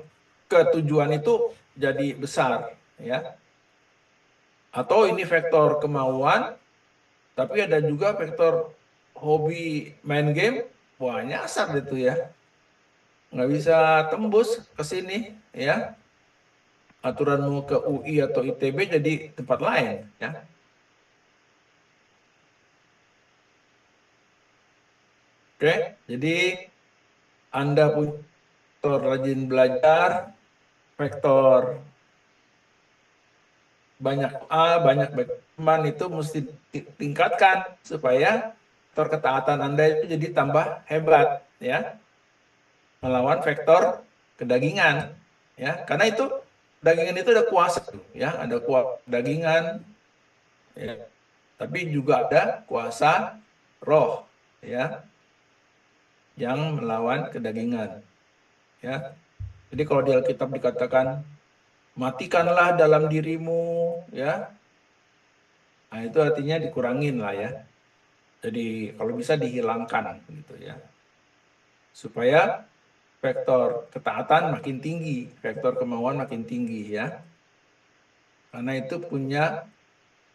ke tujuan itu jadi besar ya. Atau ini vektor kemauan, tapi ada juga vektor hobi main game, wah nyasar itu ya. Nggak bisa tembus ke sini ya. Aturan mau ke UI atau ITB jadi tempat lain ya. Oke, jadi Anda punya vektor rajin belajar, vektor banyak banyak teman, itu mesti ditingkatkan supaya vektor ketaatan Anda itu jadi tambah hebat ya, melawan vektor kedagingan ya, karena itu dagingan itu ada kuasa ya, ada kuasa dagingan ya, tapi juga ada kuasa roh ya yang melawan kedagingan ya. Jadi kalau di Alkitab dikatakan matikanlah dalam dirimu ya, nah itu artinya dikurangin lah ya. Jadi kalau bisa dihilangkan gitu ya, supaya vektor ketaatan makin tinggi, vektor kemauan makin tinggi ya, karena itu punya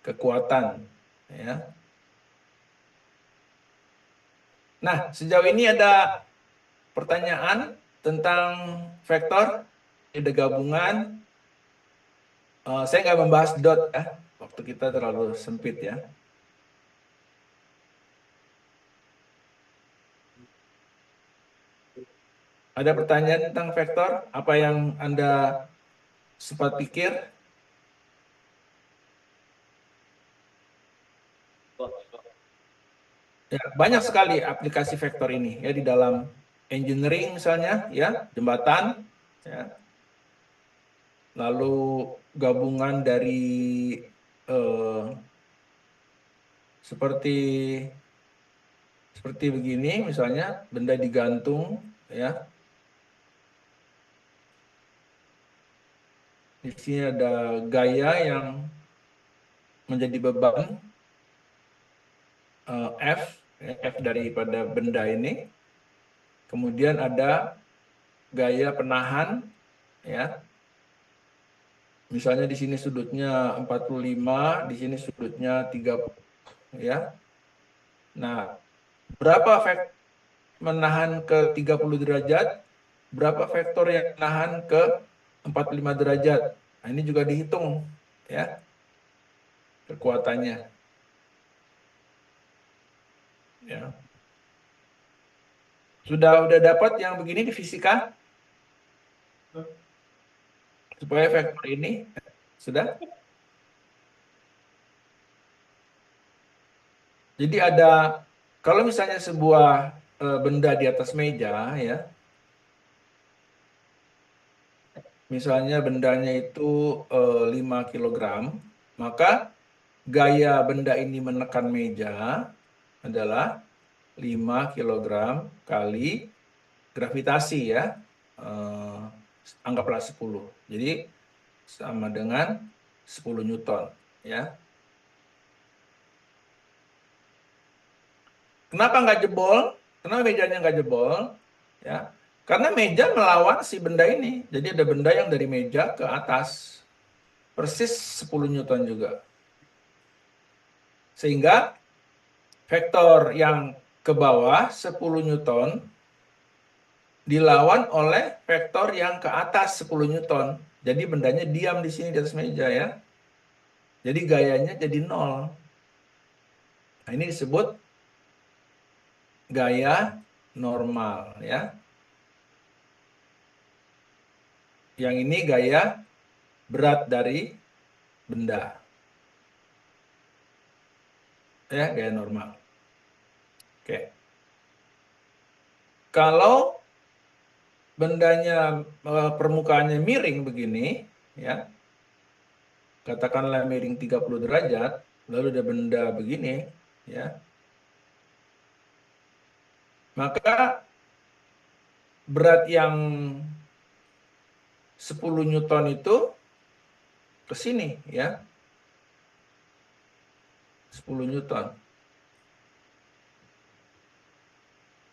kekuatan ya. Nah, sejauh ini ada pertanyaan tentang vektor, ada gabungan. Saya nggak membahas dot ya, waktu kita terlalu sempit ya. Ada pertanyaan tentang vektor? Apa yang Anda sempat pikir? Ya, banyak sekali aplikasi vektor ini ya di dalam engineering misalnya ya, jembatan ya. Lalu gabungan dari seperti begini misalnya, benda digantung ya. Di sini ada gaya yang menjadi beban F daripada benda ini. Kemudian ada gaya penahan ya. Misalnya di sini sudutnya 45, di sini sudutnya 30 ya. Nah, berapa vektor menahan ke 30 derajat? Berapa vektor yang menahan ke 45 derajat? Nah, ini juga dihitung ya. Kekuatannya. Ya. Sudah dapat yang begini di fisika? Supaya vektor ini sudah. Jadi ada, kalau misalnya sebuah benda di atas meja ya, misalnya bendanya itu 5 kg, maka gaya benda ini menekan meja adalah 5 kg kali gravitasi ya. anggaplah 10. Jadi sama dengan 10 Newton, ya. Kenapa nggak jebol? Kenapa mejanya nggak jebol? Ya, karena meja melawan si benda ini. Jadi ada benda yang dari meja ke atas. Persis 10 Newton juga. Sehingga vektor yang ke bawah 10 Newton dilawan oleh vektor yang ke atas 10 Newton. Jadi bendanya diam di sini di atas meja ya. Jadi gayanya jadi 0. Nah, ini disebut gaya normal ya. Yang ini gaya berat dari benda. Ya, gaya normal. Oke. Kalau bendanya permukaannya miring begini, ya. Katakanlah miring 30 derajat, lalu ada benda begini, ya. Maka berat yang 10 Newton itu ke sini, ya. 10 Newton.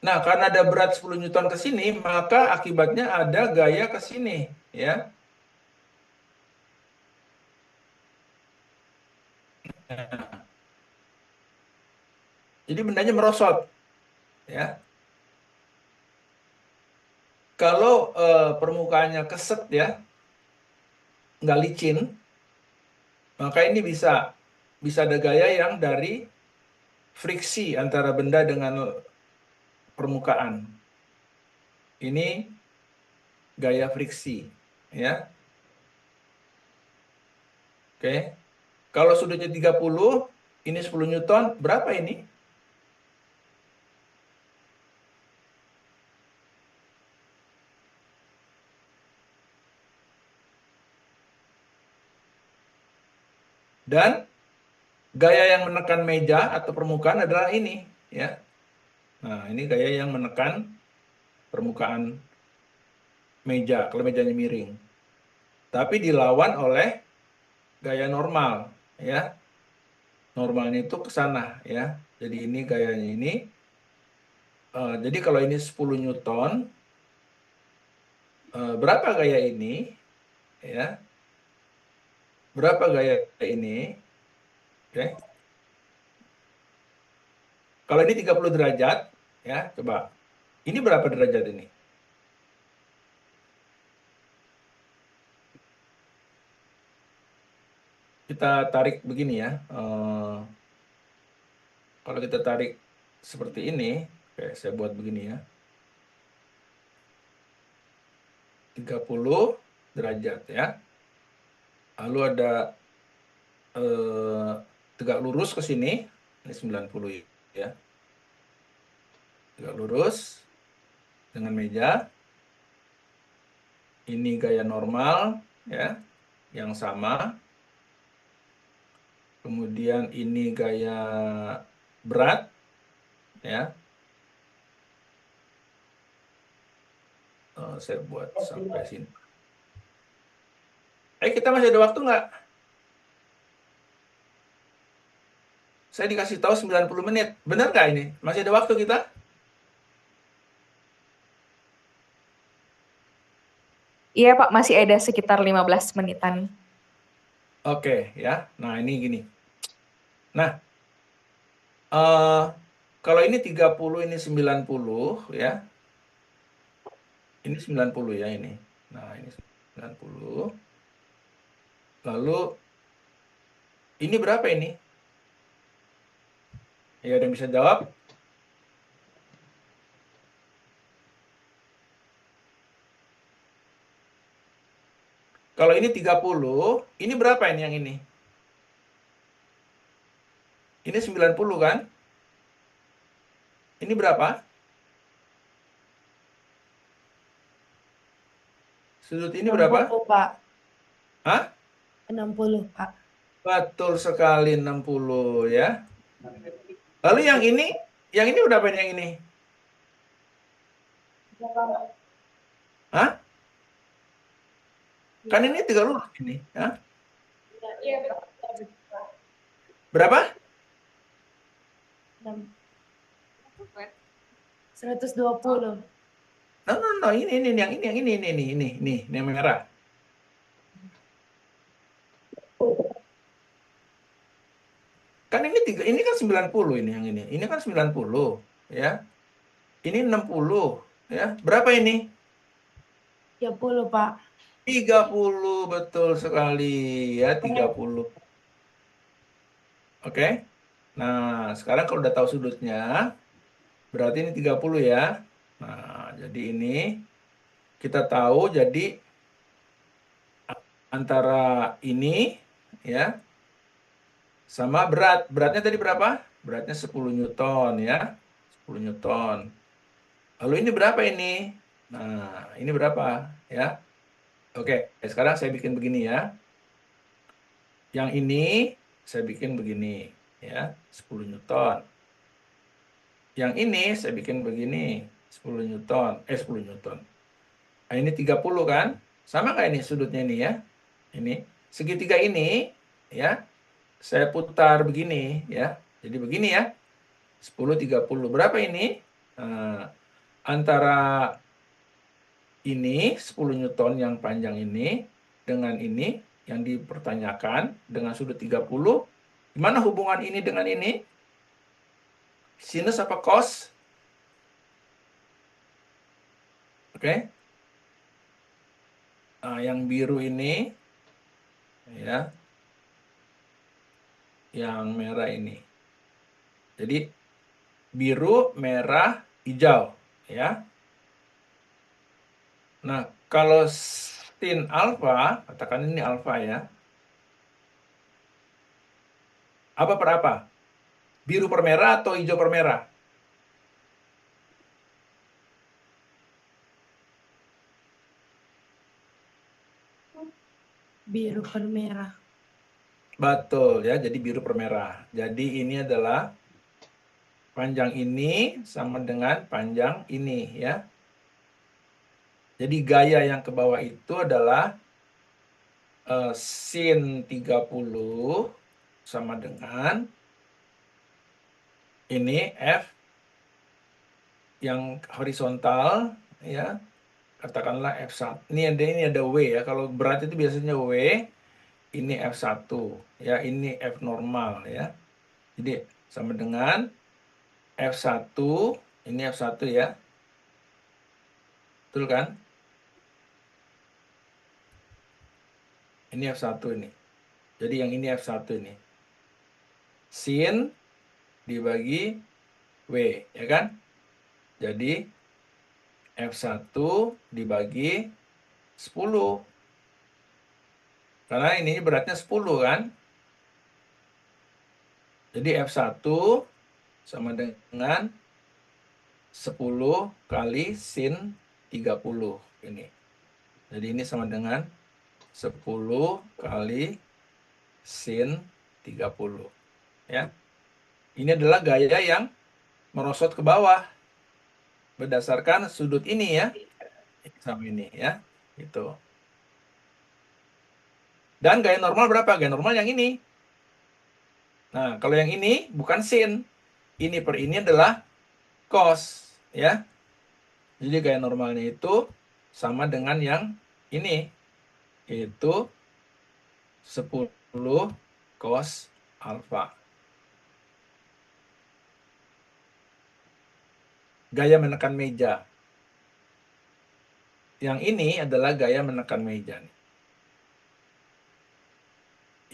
Nah, karena ada berat 10 Newton ke sini, maka akibatnya ada gaya ke sini, ya. Nah, jadi bendanya merosot, ya. Kalau permukaannya keset, ya, nggak licin, maka ini bisa ada gaya yang dari friksi antara benda dengan permukaan. Ini gaya friksi, ya. Oke. Kalau sudutnya 30, ini 10 Newton, berapa ini? Dan gaya yang menekan meja atau permukaan adalah ini, ya. Nah, ini gaya yang menekan permukaan meja, kalau mejanya miring. Tapi dilawan oleh gaya normal, ya. Normalnya itu ke sana, ya. Jadi ini gayanya ini. Jadi kalau ini 10 Newton, berapa gaya ini, ya? Berapa gaya ini? Oke. Kalau ini 30 derajat, ya, coba. Ini berapa derajat ini? Kita tarik begini ya. Kalau kita tarik seperti ini, oke, saya buat begini ya. 30 derajat ya. Lalu ada tegak lurus ke sini, ini 90 ya. Tegak lurus dengan meja. Ini gaya normal ya, yang sama. Kemudian ini gaya berat ya. Saya buat sampai sini. Kita masih ada waktu nggak? Saya dikasih tahu 90 menit. Benar nggak ini? Masih ada waktu kita? Iya Pak, masih ada sekitar 15 menitan. Oke ya. Nah ini gini. Nah, kalau ini 30, ini 90 ya. Ini 90 ya ini. Nah ini 90. Lalu ini berapa ini? Ya, ada yang bisa jawab? Kalau ini 30, ini berapa ini yang ini? Ini 90 kan? Ini berapa? Sudut ini berapa? 60, Pak. Hah? 60, Pak. Betul sekali 60 ya. Lalu yang ini berapa ini yang ini? Hah? Kan ini tegak lurus ini. Hah? Iya, Berapa? 120. No. Ini yang merah. Kan ini kan 90 ini yang ini. Ini kan 90, ya. Ini 60, ya. Berapa ini? 30, Pak. 30, betul sekali, ya, 30. Oke. Nah, sekarang kalau udah tahu sudutnya, berarti ini 30 ya. Nah, jadi ini kita tahu jadi antara ini ya sama beratnya tadi berapa? Beratnya 10 Newton ya, 10 Newton. Lalu ini berapa ini? Nah, ini berapa ya? Oke, sekarang saya bikin begini ya. Yang ini saya bikin begini ya, 10 Newton. Yang ini saya bikin begini, 10 Newton, 10 Newton. Nah, ini 30 kan? Sama kayak ini sudutnya ini ya. Ini segitiga ini ya. Saya putar begini ya. Jadi begini ya. 10 30. Berapa ini? Antara ini 10 Newton yang panjang ini dengan ini yang dipertanyakan dengan sudut 30. Gimana hubungan ini dengan ini? Sinus apa cos? Oke. Nah, yang biru ini ya, yang merah ini. Jadi biru, merah, hijau ya. Nah, kalau sin alfa, katakan ini alfa ya. Apa per apa? Biru per merah atau hijau per merah? Biru per merah. Betul ya, jadi biru per merah. Jadi ini adalah panjang ini sama dengan panjang ini ya. Jadi gaya yang ke bawah itu adalah sin 30 sama dengan ini F yang horizontal ya. Katakanlah F1. Ini ada W ya. Kalau berat itu biasanya W, ini F1 ya, ini F normal ya. Jadi sama dengan F1, ini F1 ya. Betul kan? Ini F1 ini. Jadi yang ini F1 ini. Sin dibagi W, ya kan? Jadi F1 dibagi 10. Karena ini beratnya 10 kan? Jadi F1 sama dengan 10 kali sin 30 ini. Jadi ini sama dengan 10 kali sin 30. Ya. Ini adalah gaya yang merosot ke bawah berdasarkan sudut ini ya. Sama ini ya. Gitu. Dan gaya normal berapa? Gaya normal yang ini. Nah, kalau yang ini bukan sin. Ini per ini adalah cos ya. Jadi gaya normalnya itu sama dengan yang ini. Yaitu 10 cos alfa. Gaya menekan meja. Yang ini adalah gaya menekan meja.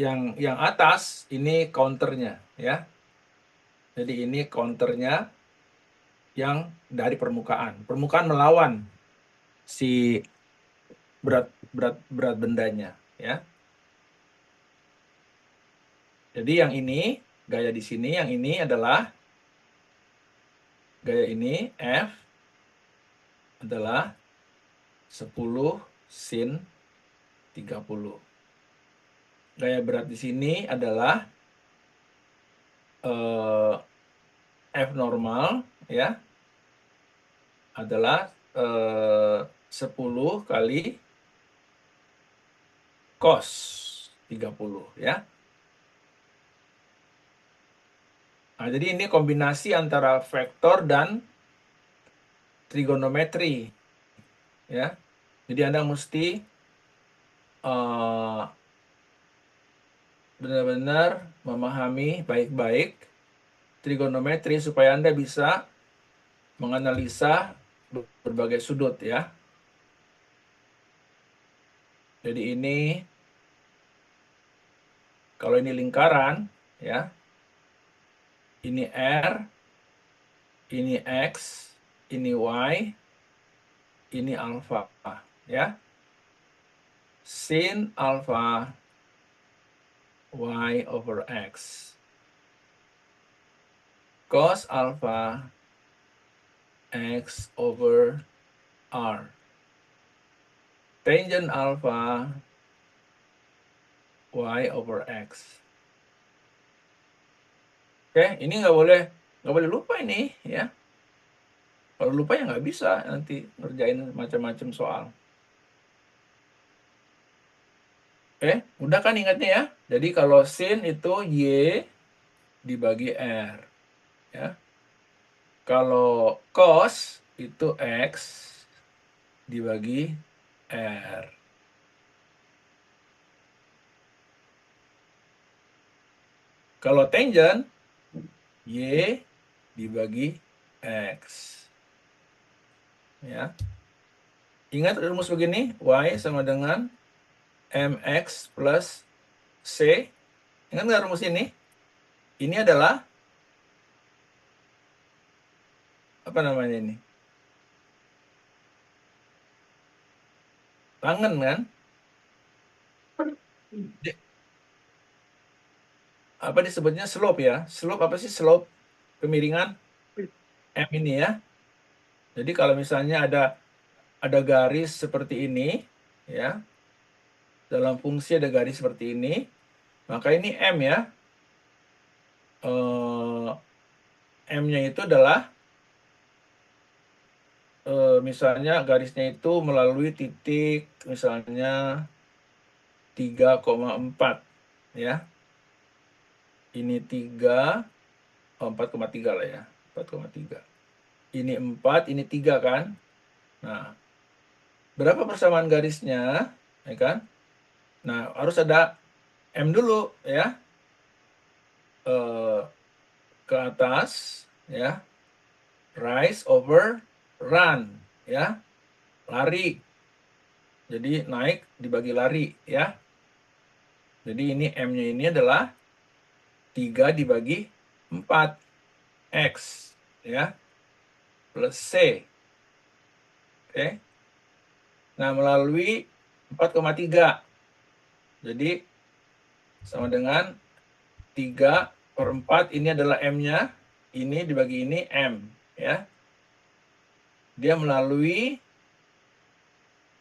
Yang atas ini counternya ya. Jadi ini counternya yang dari permukaan. Permukaan melawan si berat bendanya ya. Jadi yang ini gaya di sini, yang ini adalah gaya ini F adalah 10 sin 30. Gaya berat di sini adalah F normal ya, adalah 10 kali cos 30 ya. Nah, jadi ini kombinasi antara vektor dan trigonometri ya. Jadi Anda mesti benar-benar memahami baik-baik trigonometri supaya Anda bisa menganalisa berbagai sudut ya. Jadi ini kalau ini lingkaran ya. Ini R, ini X, ini Y, ini alfa ya. Sin alfa Y over X. Cos alpha X over R. Tangent alpha Y over X. Oke, ini nggak boleh lupa ini ya. Kalau lupa ya nggak bisa nanti ngerjain macam-macam soal. Oke, udah kan ingatnya ya. Jadi kalau sin itu Y dibagi R. Ya. Kalau cos itu X dibagi R. Kalau tangent, Y dibagi X. Ya. Ingat rumus begini, Y sama dengan MX plus C. Ingat nggak rumus ini? Ini adalah, apa namanya ini? Tangen kan? Apa disebutnya slope ya? Slope apa sih slope? Kemiringan M ini ya. Jadi kalau misalnya ada garis seperti ini ya. Dalam fungsi ada garis seperti ini, maka ini M ya. M-nya itu adalah misalnya garisnya itu melalui titik misalnya 3,4 ya. Ini 3, 4,3 lah ya, 4,3. Ini 4, ini 3 kan. Nah, berapa persamaan garisnya, ya kan? Nah, harus ada M dulu ya. Ke atas ya. Rise over run ya. Lari. Jadi naik dibagi lari ya. Jadi ini M-nya ini adalah 3 dibagi 4 X ya. Plus C. Oke. Nah, melalui 4,3. Jadi sama dengan 3/4 ini adalah M-nya. Ini dibagi ini M ya. Dia melalui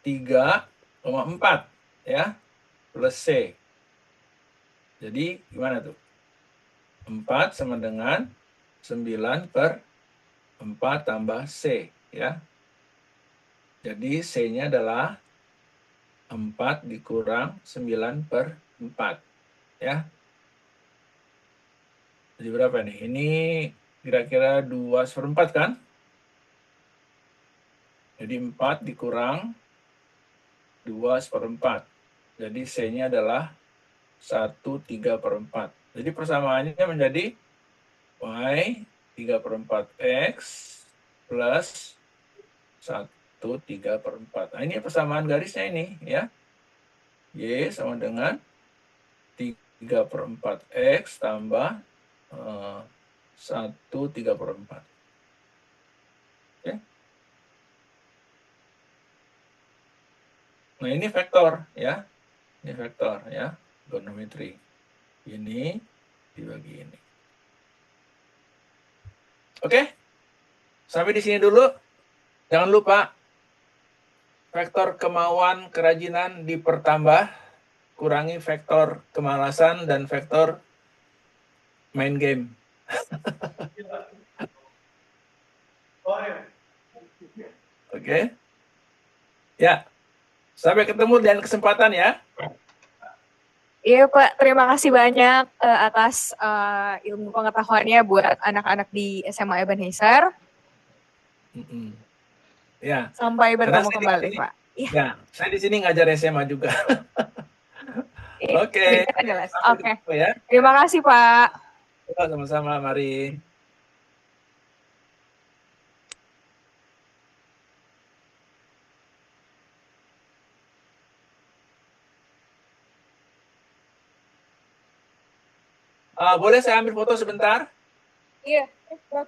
3,4 ya. Plus C. Jadi gimana tuh? 4 sama dengan 9/4 tambah C ya. Jadi C-nya adalah 4 dikurang 9/4 ya. Jadi berapa nih? Ini kira-kira 2/4 kan? Jadi 4 dikurang 2/4. Jadi C-nya adalah 1/3/4. Jadi persamaannya menjadi Y 3/4 X plus 1/3/4. Nah, ini persamaan garisnya ini ya. Y sama dengan 3/4 X tambah 1/3/4. Oke. Nah, ini vektor ya. Ini vektor ya, trigonometri. Ini dibagi ini. Oke. Sampai di sini dulu. Jangan lupa vektor kemauan kerajinan dipertambah, kurangi vektor kemalasan dan vektor main game. Oke. Ya. Sampai ketemu di lain kesempatan ya. Iya Pak, terima kasih banyak atas ilmu pengetahuannya buat anak-anak di SMA Ebenezer. Ya. Sampai bertemu Karena saya kembali di sini, Pak. Iya. ya, saya di sini ngajar SMA juga. Oke. Oke. Terima kasih Pak. Sama-sama, mari. Boleh saya ambil foto sebentar? Iya,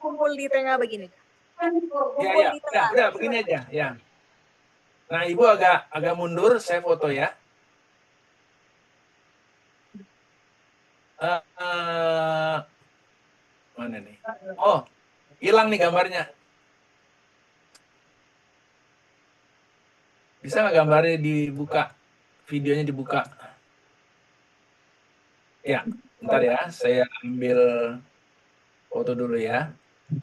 kumpul di tengah begini. Ya, udah begini aja, ya. Nah, Ibu agak mundur, saya foto ya. Mana nih? Oh, hilang nih gambarnya. Bisa nggak gambarnya dibuka? Videonya dibuka. Ya, bentar ya, saya ambil foto dulu ya.